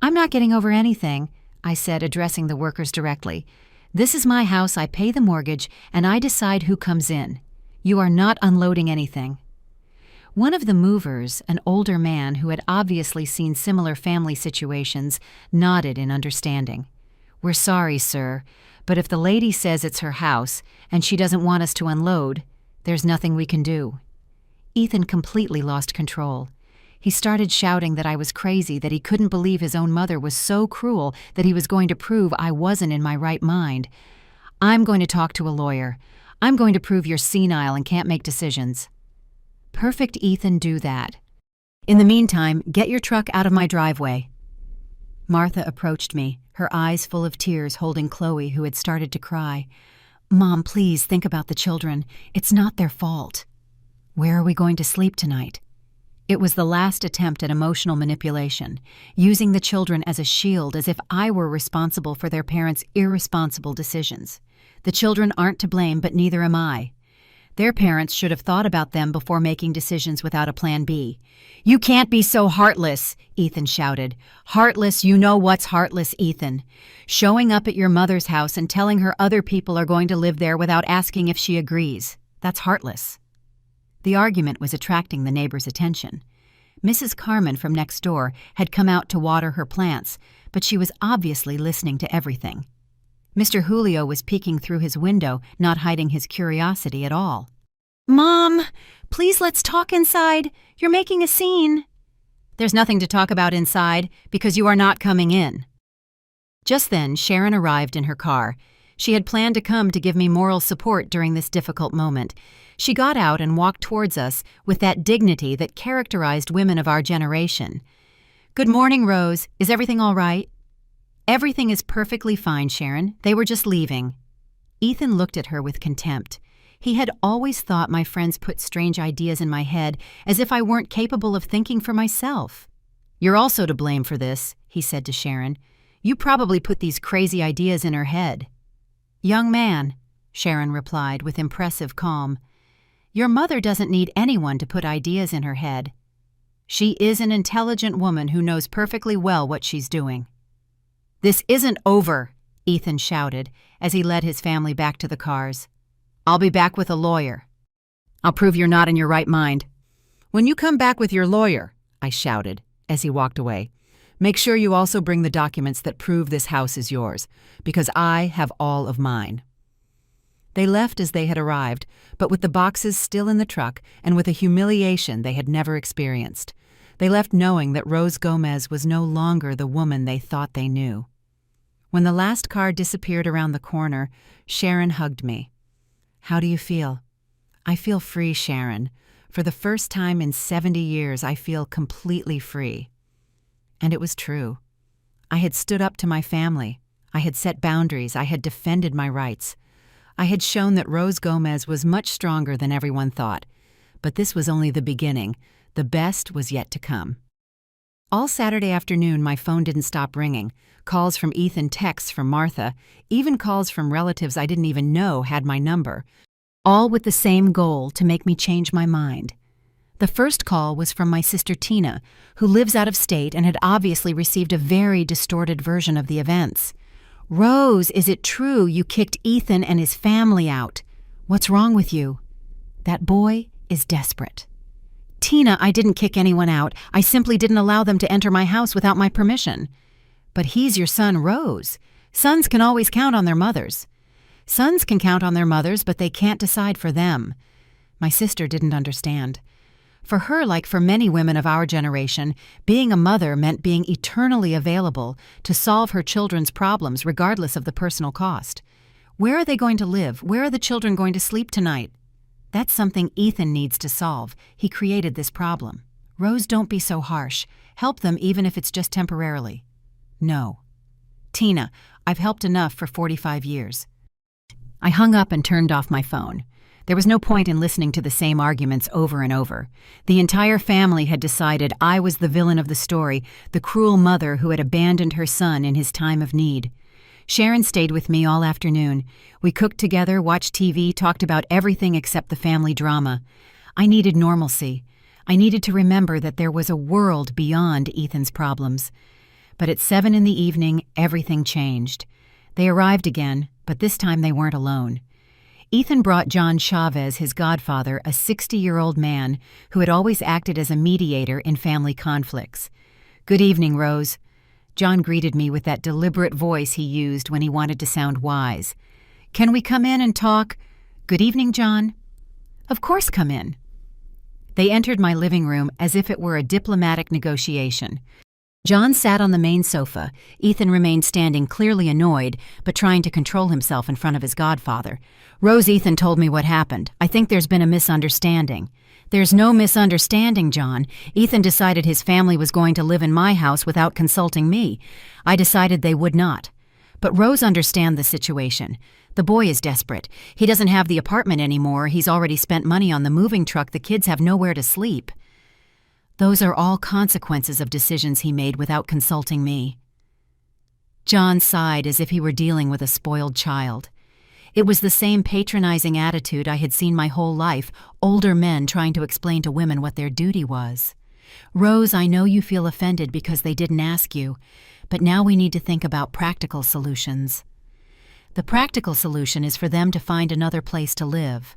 S1: "I'm not getting over anything," I said, addressing the workers directly. "This is my house, I pay the mortgage, and I decide who comes in. You are not unloading anything." One of the movers, an older man who had obviously seen similar family situations, nodded in understanding. "We're sorry, sir, but if the lady says it's her house and she doesn't want us to unload, there's nothing we can do." Ethan completely lost control. He started shouting that I was crazy, that he couldn't believe his own mother was so cruel that he was going to prove I wasn't in my right mind. "I'm going to talk to a lawyer. I'm going to prove you're senile and can't make decisions." "Perfect, Ethan, do that. In the meantime, get your truck out of my driveway." Martha approached me, her eyes full of tears, holding Chloe, who had started to cry. "Mom, please think about the children. It's not their fault." "Where are we going to sleep tonight?" It was the last attempt at emotional manipulation, using the children as a shield, as if I were responsible for their parents' irresponsible decisions. The children aren't to blame, but neither am I. Their parents should have thought about them before making decisions without a plan B. "You can't be so heartless," Ethan shouted. "Heartless, you know what's heartless, Ethan. Showing up at your mother's house and telling her other people are going to live there without asking if she agrees. That's heartless." The argument was attracting the neighbors' attention. Mrs. Carmen from next door had come out to water her plants, but she was obviously listening to everything. Mr. Julio was peeking through his window, not hiding his curiosity at all. "Mom, please let's talk inside. You're making a scene." "There's nothing to talk about inside, because you are not coming in." Just then, Sharon arrived in her car. She had planned to come to give me moral support during this difficult moment. She got out and walked towards us with that dignity that characterized women of our generation. "Good morning, Rose. Is everything all right?" "Everything is perfectly fine, Sharon. They were just leaving." Ethan looked at her with contempt. He had always thought my friends put strange ideas in my head, as if I weren't capable of thinking for myself. "You're also to blame for this," he said to Sharon. "You probably put these crazy ideas in her head." "Young man," Sharon replied with impressive calm, "your mother doesn't need anyone to put ideas in her head. She is an intelligent woman who knows perfectly well what she's doing." "This isn't over," Ethan shouted as he led his family back to the cars. "I'll be back with a lawyer. I'll prove you're not in your right mind." "When you come back with your lawyer," I shouted as he walked away, "make sure you also bring the documents that prove this house is yours, because I have all of mine." They left as they had arrived, but with the boxes still in the truck and with a humiliation they had never experienced. They left knowing that Rose Gomez was no longer the woman they thought they knew. When the last car disappeared around the corner, Sharon hugged me. "How do you feel?" "I feel free, Sharon. For the first time in 70 years, I feel completely free." And it was true. I had stood up to my family. I had set boundaries. I had defended my rights. I had shown that Rose Gomez was much stronger than everyone thought. But this was only the beginning. The best was yet to come. All Saturday afternoon, my phone didn't stop ringing. Calls from Ethan, texts from Martha, even calls from relatives I didn't even know had my number, all with the same goal, to make me change my mind. The first call was from my sister Tina, who lives out of state and had obviously received a very distorted version of the events. "Rose, is it true you kicked Ethan and his family out? What's wrong with you? That boy is desperate." "Tina, I didn't kick anyone out. I simply didn't allow them to enter my house without my permission." "But he's your son, Rose. Sons can always count on their mothers." "Sons can count on their mothers, but they can't decide for them." My sister didn't understand. For her, like for many women of our generation, being a mother meant being eternally available to solve her children's problems regardless of the personal cost. Where are they going to live? Where are the children going to sleep tonight? That's something Ethan needs to solve. He created this problem. "Rose, don't be so harsh. Help them even if it's just temporarily." "No." "Tina, I've helped enough for 45 years. I hung up and turned off my phone. There was no point in listening to the same arguments over and over. The entire family had decided I was the villain of the story, the cruel mother who had abandoned her son in his time of need. Sharon stayed with me all afternoon. We cooked together, watched TV, talked about everything except the family drama. I needed normalcy. I needed to remember that there was a world beyond Ethan's problems. But at 7 in the evening, everything changed. They arrived again, but this time they weren't alone. Ethan brought John Chavez, his godfather, a 60-year-old man who had always acted as a mediator in family conflicts. "Good evening, Rose." John greeted me with that deliberate voice he used when he wanted to sound wise. "Can we come in and talk?" "Good evening, John." "Of course, come in." They entered my living room as if it were a diplomatic negotiation. John sat on the main sofa. Ethan remained standing, clearly annoyed, but trying to control himself in front of his godfather. "Rose, Ethan told me what happened. I think there's been a misunderstanding." "There's no misunderstanding, John. Ethan decided his family was going to live in my house without consulting me. I decided they would not. But Rose understands the situation. The boy is desperate. He doesn't have the apartment anymore. He's already spent money on the moving truck. The kids have nowhere to sleep. Those are all consequences of decisions he made without consulting me." John sighed as if he were dealing with a spoiled child. It was the same patronizing attitude I had seen my whole life, older men trying to explain to women what their duty was. "Rose, I know you feel offended because they didn't ask you, but now we need to think about practical solutions. The practical solution is for them to find another place to live.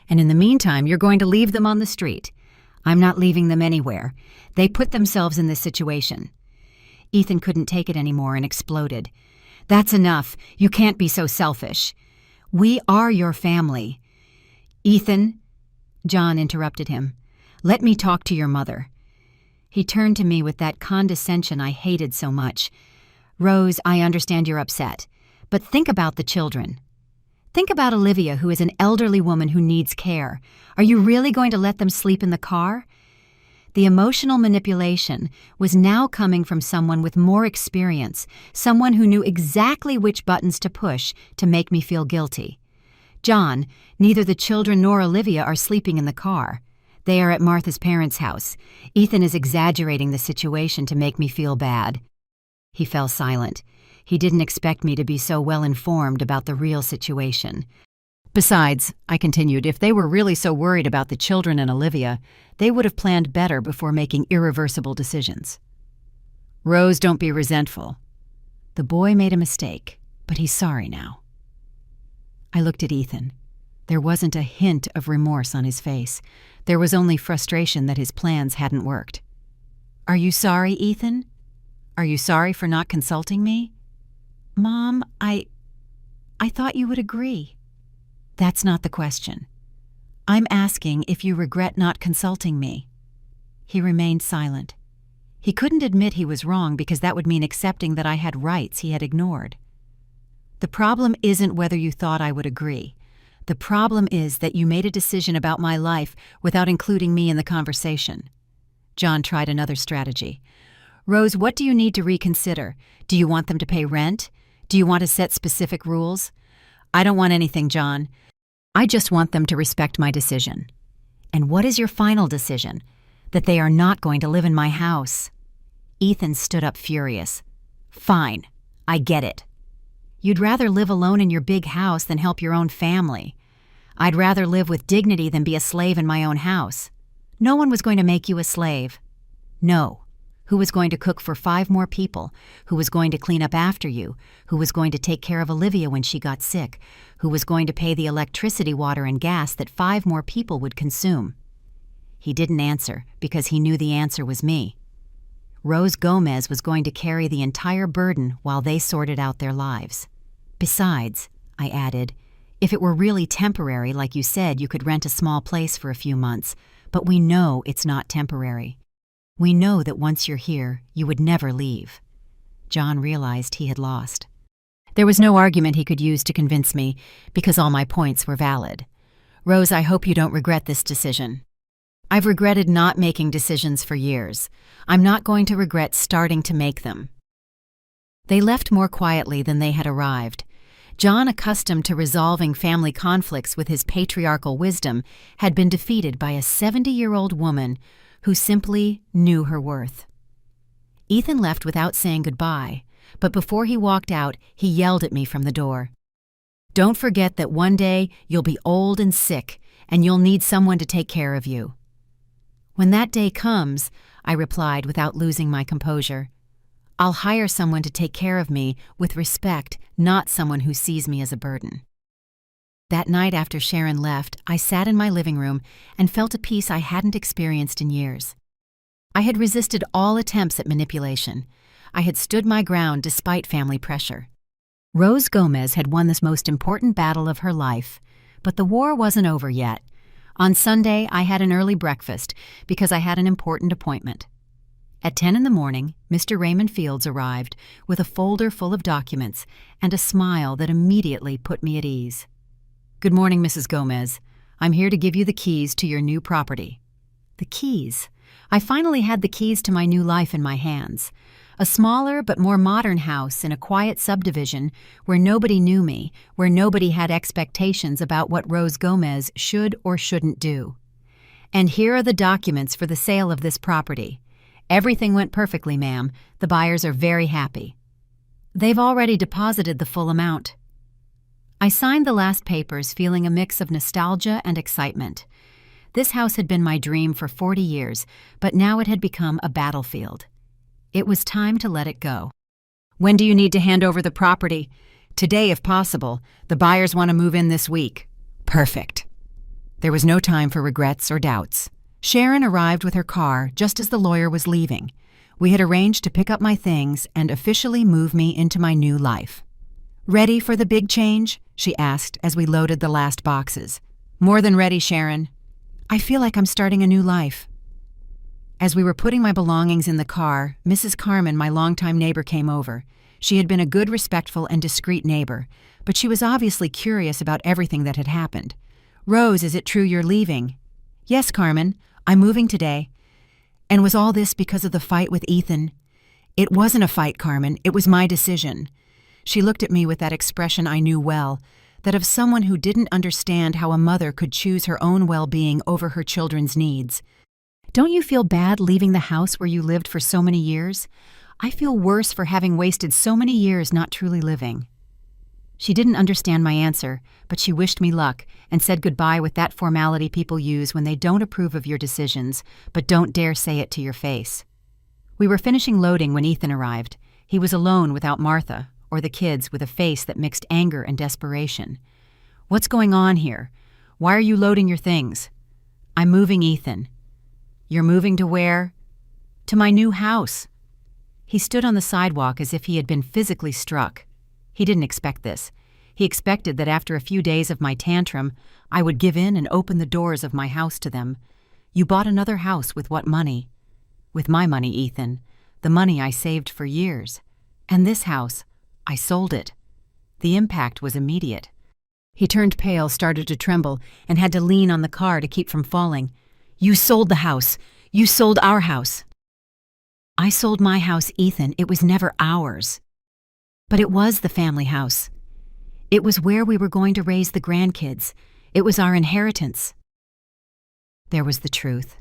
S1: And in the meantime, you're going to leave them on the street." "I'm not leaving them anywhere. They put themselves in this situation." Ethan couldn't take it anymore and exploded. "That's enough. You can't be so selfish. We are your family." "Ethan," John interrupted him, "let me talk to your mother." He turned to me with that condescension I hated so much. "Rose, I understand you're upset, but think about the children. Think about Olivia, who is an elderly woman who needs care. Are you really going to let them sleep in the car?" The emotional manipulation was now coming from someone with more experience, someone who knew exactly which buttons to push to make me feel guilty. "John, neither the children nor Olivia are sleeping in the car. They are at Martha's parents' house. Ethan is exaggerating the situation to make me feel bad." He fell silent. He didn't expect me to be so well informed about the real situation. "Besides," I continued, "if they were really so worried about the children and Olivia, they would have planned better before making irreversible decisions." "Rose, don't be resentful. The boy made a mistake. but he's sorry now. I looked at Ethan. There wasn't a hint of remorse on his face. There was only frustration that his plans hadn't worked. Are you sorry, Ethan? Are you sorry for not consulting me? Mom, I thought you would agree. That's not the question. I'm asking if you regret not consulting me. He remained silent. He couldn't admit he was wrong because that would mean accepting that I had rights he had ignored. The problem isn't whether you thought I would agree. The problem is that you made a decision about my life without including me in the conversation. John tried another strategy. Rose, what do you need to reconsider? Do you want them to pay rent? Do you want to set specific rules? I don't want anything, John. I just want them to respect my decision. And what is your final decision? That they are not going to live in my house. Ethan stood up furious. Fine, I get it. You'd rather live alone in your big house than help your own family. I'd rather live with dignity than be a slave in my own house. No one was going to make you a slave. No. Who was going to cook for 5 more people? Who was going to clean up after you? Who was going to take care of Olivia when she got sick? Who was going to pay the electricity, water, and gas that 5 more people would consume? He didn't answer because he knew the answer was me. Rose Gomez was going to carry the entire burden while they sorted out their lives. Besides, I added, if it were really temporary, like you said, you could rent a small place for a few months, but we know it's not temporary. We know that once you're here, you would never leave. John realized he had lost. There was no argument he could use to convince me, because all my points were valid. Rose, I hope you don't regret this decision. I've regretted not making decisions for years. I'm not going to regret starting to make them. They left more quietly than they had arrived. John, accustomed to resolving family conflicts with his patriarchal wisdom, had been defeated by a 70-year-old woman who simply knew her worth. Ethan left without saying goodbye, but before he walked out, he yelled at me from the door. Don't forget that one day you'll be old and sick, and you'll need someone to take care of you. When that day comes, I replied without losing my composure, I'll hire someone to take care of me with respect, not someone who sees me as a burden. That night after Sharon left, I sat in my living room and felt a peace I hadn't experienced in years. I had resisted all attempts at manipulation. I had stood my ground despite family pressure. Rose Gomez had won this most important battle of her life, but the war wasn't over yet. On Sunday, I had an early breakfast because I had an important appointment. At 10 in the morning, Mr. Raymond Fields arrived with a folder full of documents and a smile that immediately put me at ease. Good morning, Mrs. Gomez. I'm here to give you the keys to your new property. The keys. I finally had the keys to my new life in my hands. A smaller but more modern house in a quiet subdivision where nobody knew me, where nobody had expectations about what Rose Gomez should or shouldn't do. And here are the documents for the sale of this property. Everything went perfectly, ma'am. The buyers are very happy. They've already deposited the full amount. I signed the last papers feeling a mix of nostalgia and excitement. This house had been my dream for 40 years, but now it had become a battlefield. It was time to let it go. When do you need to hand over the property? Today, if possible. The buyers want to move in this week. Perfect. There was no time for regrets or doubts. Sharon arrived with her car just as the lawyer was leaving. We had arranged to pick up my things and officially move me into my new life. Ready for the big change? She asked as we loaded the last boxes. More than ready, Sharon. I feel like I'm starting a new life. As we were putting my belongings in the car, Mrs. Carmen, my longtime neighbor, came over. She had been a good, respectful, and discreet neighbor, but she was obviously curious about everything that had happened. Rose, is it true you're leaving? Yes, Carmen. I'm moving today. And was all this because of the fight with Ethan? It wasn't a fight, Carmen. It was my decision. She looked at me with that expression I knew well, that of someone who didn't understand how a mother could choose her own well-being over her children's needs. Don't you feel bad leaving the house where you lived for so many years? I feel worse for having wasted so many years not truly living. She didn't understand my answer, but she wished me luck and said goodbye with that formality people use when they don't approve of your decisions, but don't dare say it to your face. We were finishing loading when Ethan arrived. He was alone without Martha, or the kids with a face that mixed anger and desperation. "What's going on here? Why are you loading your things?" "I'm moving, Ethan." "You're moving to where?" "To my new house." He stood on the sidewalk as if he had been physically struck. He didn't expect this. He expected that after a few days of my tantrum, I would give in and open the doors of my house to them. "You bought another house with what money?" "With my money, Ethan. The money I saved for years. And this house, I sold it." The impact was immediate. He turned pale, started to tremble, and had to lean on the car to keep from falling. "You sold the house. You sold our house." "I sold my house, Ethan. It was never ours." "But it was the family house. It was where we were going to raise the grandkids. It was our inheritance." There was the truth.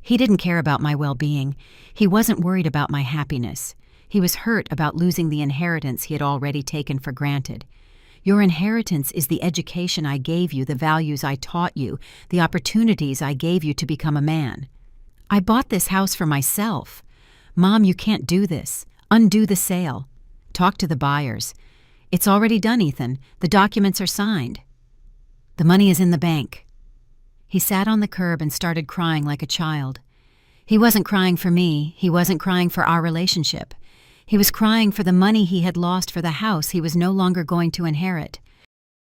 S1: He didn't care about my well-being. He wasn't worried about my happiness. He was hurt about losing the inheritance he had already taken for granted. "Your inheritance is the education I gave you, the values I taught you, the opportunities I gave you to become a man. I bought this house for myself. Mom, you can't do this. Undo the sale. Talk to the buyers. It's already done, Ethan. The documents are signed. The money is in the bank." He sat on the curb and started crying like a child. He wasn't crying for me. He wasn't crying for our relationship. He was crying for the money he had lost for the house he was no longer going to inherit.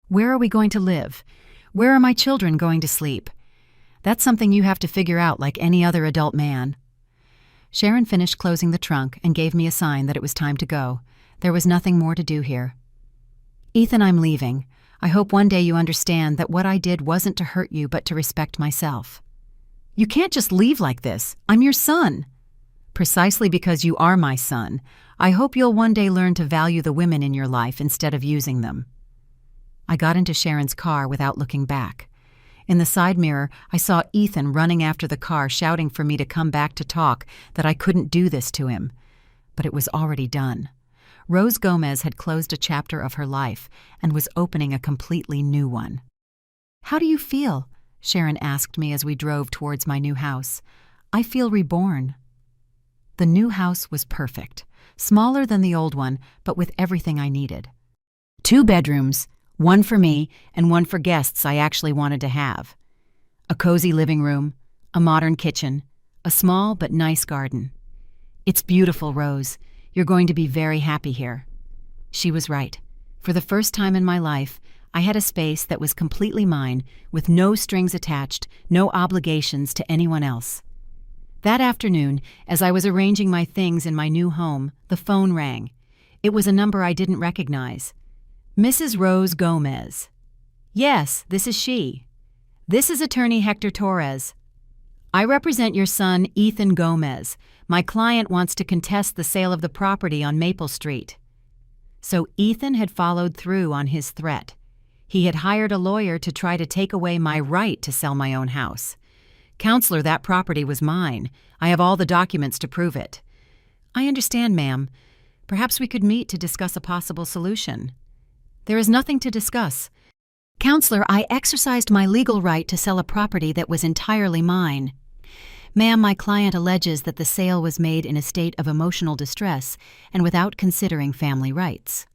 S1: "Where are we going to live? Where are my children going to sleep? That's something you have to figure out like any other adult man." Sharon finished closing the trunk and gave me a sign that it was time to go. There was nothing more to do here. "Ethan, I'm leaving. I hope one day you understand that what I did wasn't to hurt you but to respect myself." "You can't just leave like this. I'm your son." "Precisely because you are my son. I hope you'll one day learn to value the women in your life instead of using them." I got into Sharon's car without looking back. In the side mirror, I saw Ethan running after the car, shouting for me to come back to talk, that I couldn't do this to him. But it was already done. Rose Gomez had closed a chapter of her life and was opening a completely new one. "How do you feel?" Sharon asked me as we drove towards my new house. "I feel reborn." The new house was perfect, smaller than the old one, but with everything I needed. 2 bedrooms, one for me and one for guests I actually wanted to have. A cozy living room, a modern kitchen, a small but nice garden. "It's beautiful, Rose. You're going to be very happy here." She was right. For the first time in my life, I had a space that was completely mine, with no strings attached, no obligations to anyone else. That afternoon, as I was arranging my things in my new home, the phone rang. It was a number I didn't recognize. "Mrs. Rose Gomez." "Yes, this is she." "This is attorney Hector Torres. I represent your son, Ethan Gomez. My client wants to contest the sale of the property on Maple Street." So Ethan had followed through on his threat. He had hired a lawyer to try to take away my right to sell my own house. "Counselor, that property was mine. I have all the documents to prove it." "I understand, ma'am. Perhaps we could meet to discuss a possible solution." "There is nothing to discuss. Counselor, I exercised my legal right to sell a property that was entirely mine. Ma'am, my client alleges that the sale was made in a state of emotional distress and without considering family rights."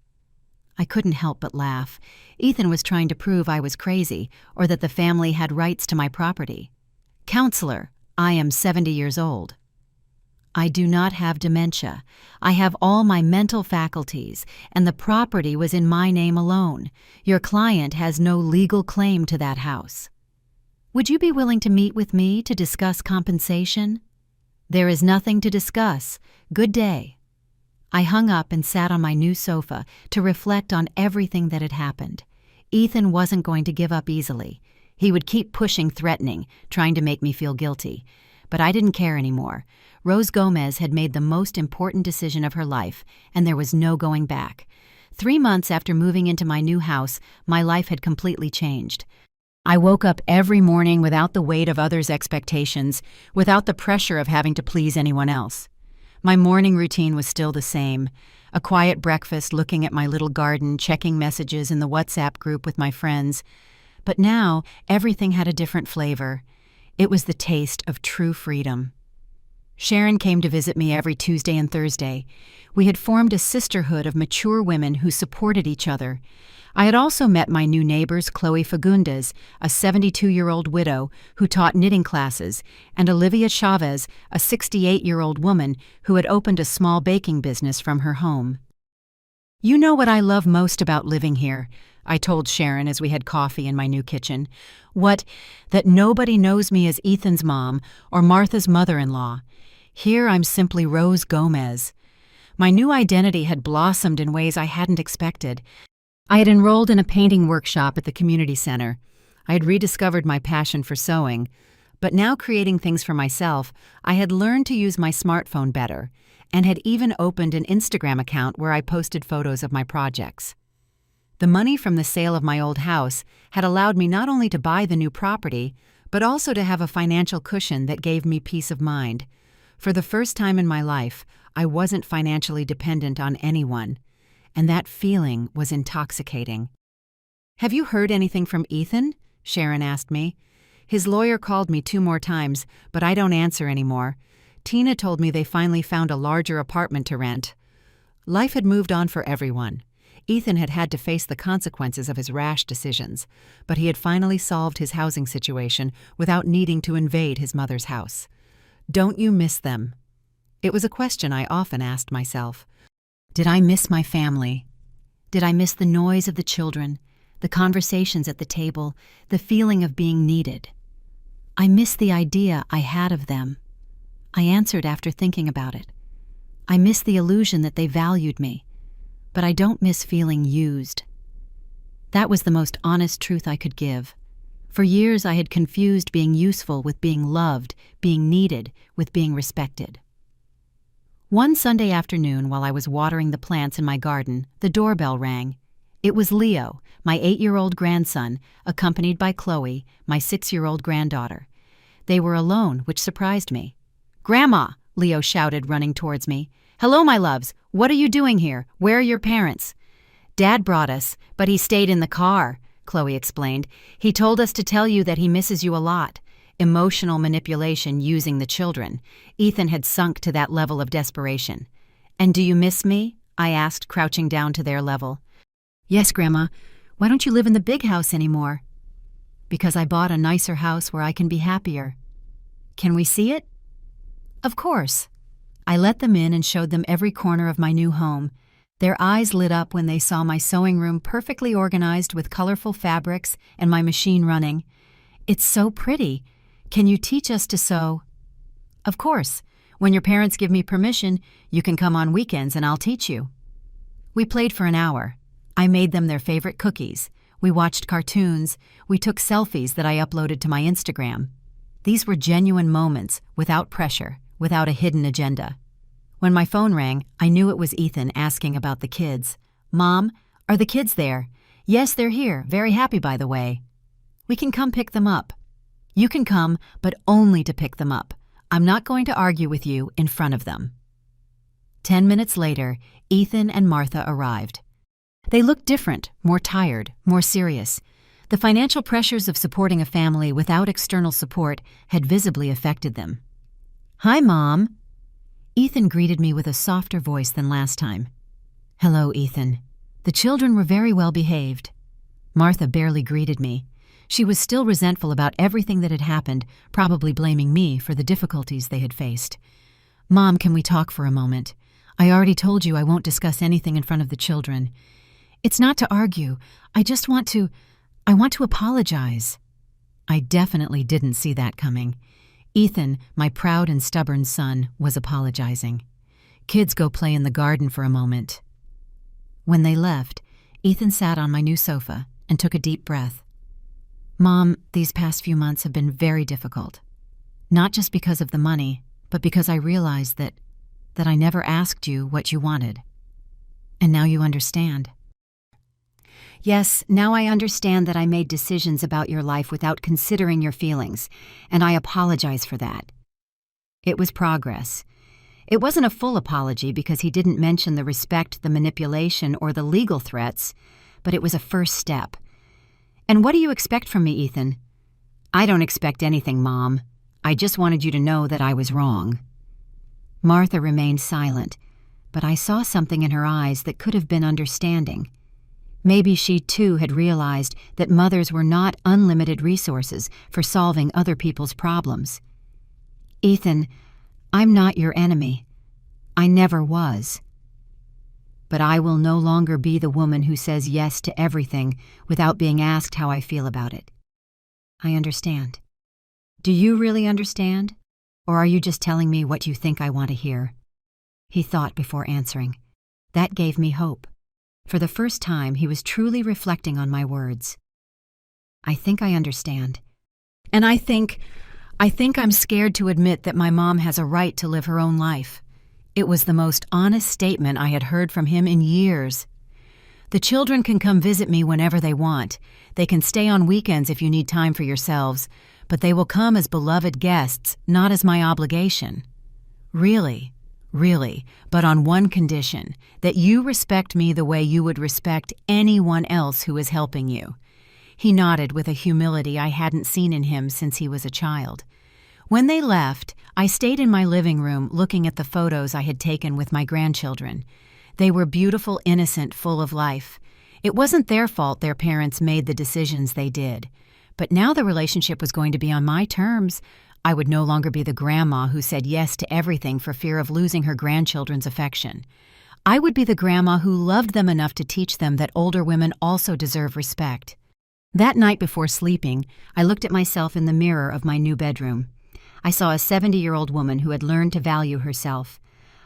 S1: I couldn't help but laugh. Ethan was trying to prove I was crazy or that the family had rights to my property. "Counselor, I am 70 years old. I do not have dementia. I have all my mental faculties, and the property was in my name alone. Your client has no legal claim to that house. Would you be willing to meet with me to discuss compensation?" "There is nothing to discuss. Good day." I hung up and sat on my new sofa to reflect on everything that had happened. Ethan wasn't going to give up easily. He would keep pushing, threatening, trying to make me feel guilty. But I didn't care anymore. Rose Gomez had made the most important decision of her life, and there was no going back. 3 months after moving into my new house, my life had completely changed. I woke up every morning without the weight of others' expectations, without the pressure of having to please anyone else. My morning routine was still the same. A quiet breakfast, looking at my little garden, checking messages in the WhatsApp group with my friends. But now, everything had a different flavor. It was the taste of true freedom. Sharon came to visit me every Tuesday and Thursday. We had formed a sisterhood of mature women who supported each other. I had also met my new neighbors, Chloe Fagundes, a 72-year-old widow who taught knitting classes, and Olivia Chavez, a 68-year-old woman who had opened a small baking business from her home. "You know what I love most about living here," I told Sharon as we had coffee in my new kitchen. That nobody knows me as Ethan's mom or Martha's mother-in-law. Here I'm simply Rose Gomez. My new identity had blossomed in ways I hadn't expected. I had enrolled in a painting workshop at the community center. I had rediscovered my passion for sewing. But now creating things for myself, I had learned to use my smartphone better, and had even opened an Instagram account where I posted photos of my projects. The money from the sale of my old house had allowed me not only to buy the new property, but also to have a financial cushion that gave me peace of mind. For the first time in my life, I wasn't financially dependent on anyone, and that feeling was intoxicating. "Have you heard anything from Ethan?" Sharon asked me. "His lawyer called me 2 more times, but I don't answer anymore. Tina told me they finally found a larger apartment to rent." Life had moved on for everyone. Ethan had had to face the consequences of his rash decisions, but he had finally solved his housing situation without needing to invade his mother's house. "Don't you miss them?" It was a question I often asked myself. Did I miss my family? Did I miss the noise of the children, the conversations at the table, the feeling of being needed? I miss the idea I had of them. I answered after thinking about it. I miss the illusion that they valued me, but I don't miss feeling used. That was the most honest truth I could give. For years I had confused being useful with being loved, being needed with being respected. One Sunday afternoon, while I was watering the plants in my garden, the doorbell rang. It was Leo, my 8-year-old grandson, accompanied by Chloe, my 6-year-old granddaughter. They were alone, which surprised me. "Grandma!" Leo shouted, running towards me. "Hello, my loves. What are you doing here? Where are your parents?" "Dad brought us, but he stayed in the car," Chloe explained. "He told us to tell you that he misses you a lot." Emotional manipulation using the children. Ethan had sunk to that level of desperation. "And do you miss me?" I asked, crouching down to their level. "Yes, Grandma. Why don't you live in the big house anymore?" "Because I bought a nicer house where I can be happier." "Can we see it?" "Of course." I let them in and showed them every corner of my new home. Their eyes lit up when they saw my sewing room perfectly organized with colorful fabrics and my machine running. "It's so pretty. Can you teach us to sew?" "Of course. When your parents give me permission, you can come on weekends and I'll teach you." We played for an hour. I made them their favorite cookies. We watched cartoons. We took selfies that I uploaded to my Instagram. These were genuine moments, without pressure, without a hidden agenda. When my phone rang, I knew it was Ethan asking about the kids. "Mom, are the kids there?" "Yes, they're here. Very happy, by the way." "We can come pick them up." "You can come, but only to pick them up. I'm not going to argue with you in front of them." 10 minutes later, Ethan and Martha arrived. They looked different, more tired, more serious. The financial pressures of supporting a family without external support had visibly affected them. "Hi, Mom." Ethan greeted me with a softer voice than last time. "Hello, Ethan." The children were very well behaved. Martha barely greeted me. She was still resentful about everything that had happened, probably blaming me for the difficulties they had faced. "Mom, can we talk for a moment? I already told you I won't discuss anything in front of the children. It's not to argue. I want to apologize." I definitely didn't see that coming. Ethan, my proud and stubborn son, was apologizing. "Kids, go play in the garden for a moment." When they left, Ethan sat on my new sofa and took a deep breath. "Mom, these past few months have been very difficult. Not just because of the money, but because I realized that I never asked you what you wanted. And now you understand." "Yes, now I understand that I made decisions about your life without considering your feelings, and I apologize for that." It was progress. It wasn't a full apology because he didn't mention the respect, the manipulation, or the legal threats, but it was a first step. "And what do you expect from me, Ethan?" "I don't expect anything, Mom. I just wanted you to know that I was wrong." Martha remained silent, but I saw something in her eyes that could have been understanding. Maybe she too had realized that mothers were not unlimited resources for solving other people's problems. "Ethan, I'm not your enemy. I never was. But I will no longer be the woman who says yes to everything without being asked how I feel about it." "I understand." "Do you really understand? Or are you just telling me what you think I want to hear?" He thought before answering. That gave me hope. For the first time, he was truly reflecting on my words. "I think I understand. And I think I'm scared to admit that my mom has a right to live her own life." It was the most honest statement I had heard from him in years. "The children can come visit me whenever they want. They can stay on weekends if you need time for yourselves, but they will come as beloved guests, not as my obligation." "Really? Really, but on one condition, that you respect me the way you would respect anyone else who is helping you." He nodded with a humility I hadn't seen in him since he was a child. When they left, I stayed in my living room looking at the photos I had taken with my grandchildren. They were beautiful, innocent, full of life. It wasn't their fault their parents made the decisions they did. But now the relationship was going to be on my terms. I would no longer be the grandma who said yes to everything for fear of losing her grandchildren's affection. I would be the grandma who loved them enough to teach them that older women also deserve respect. That night before sleeping, I looked at myself in the mirror of my new bedroom. I saw a 70-year-old woman who had learned to value herself.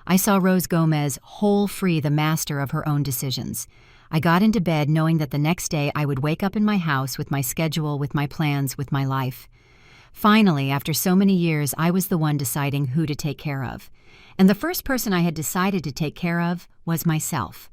S1: I saw Rose Gomez whole free, the master of her own decisions. I got into bed knowing that the next day I would wake up in my house with my schedule, with my plans, with my life. Finally, after so many years, I was the one deciding who to take care of. And the first person I had decided to take care of was myself.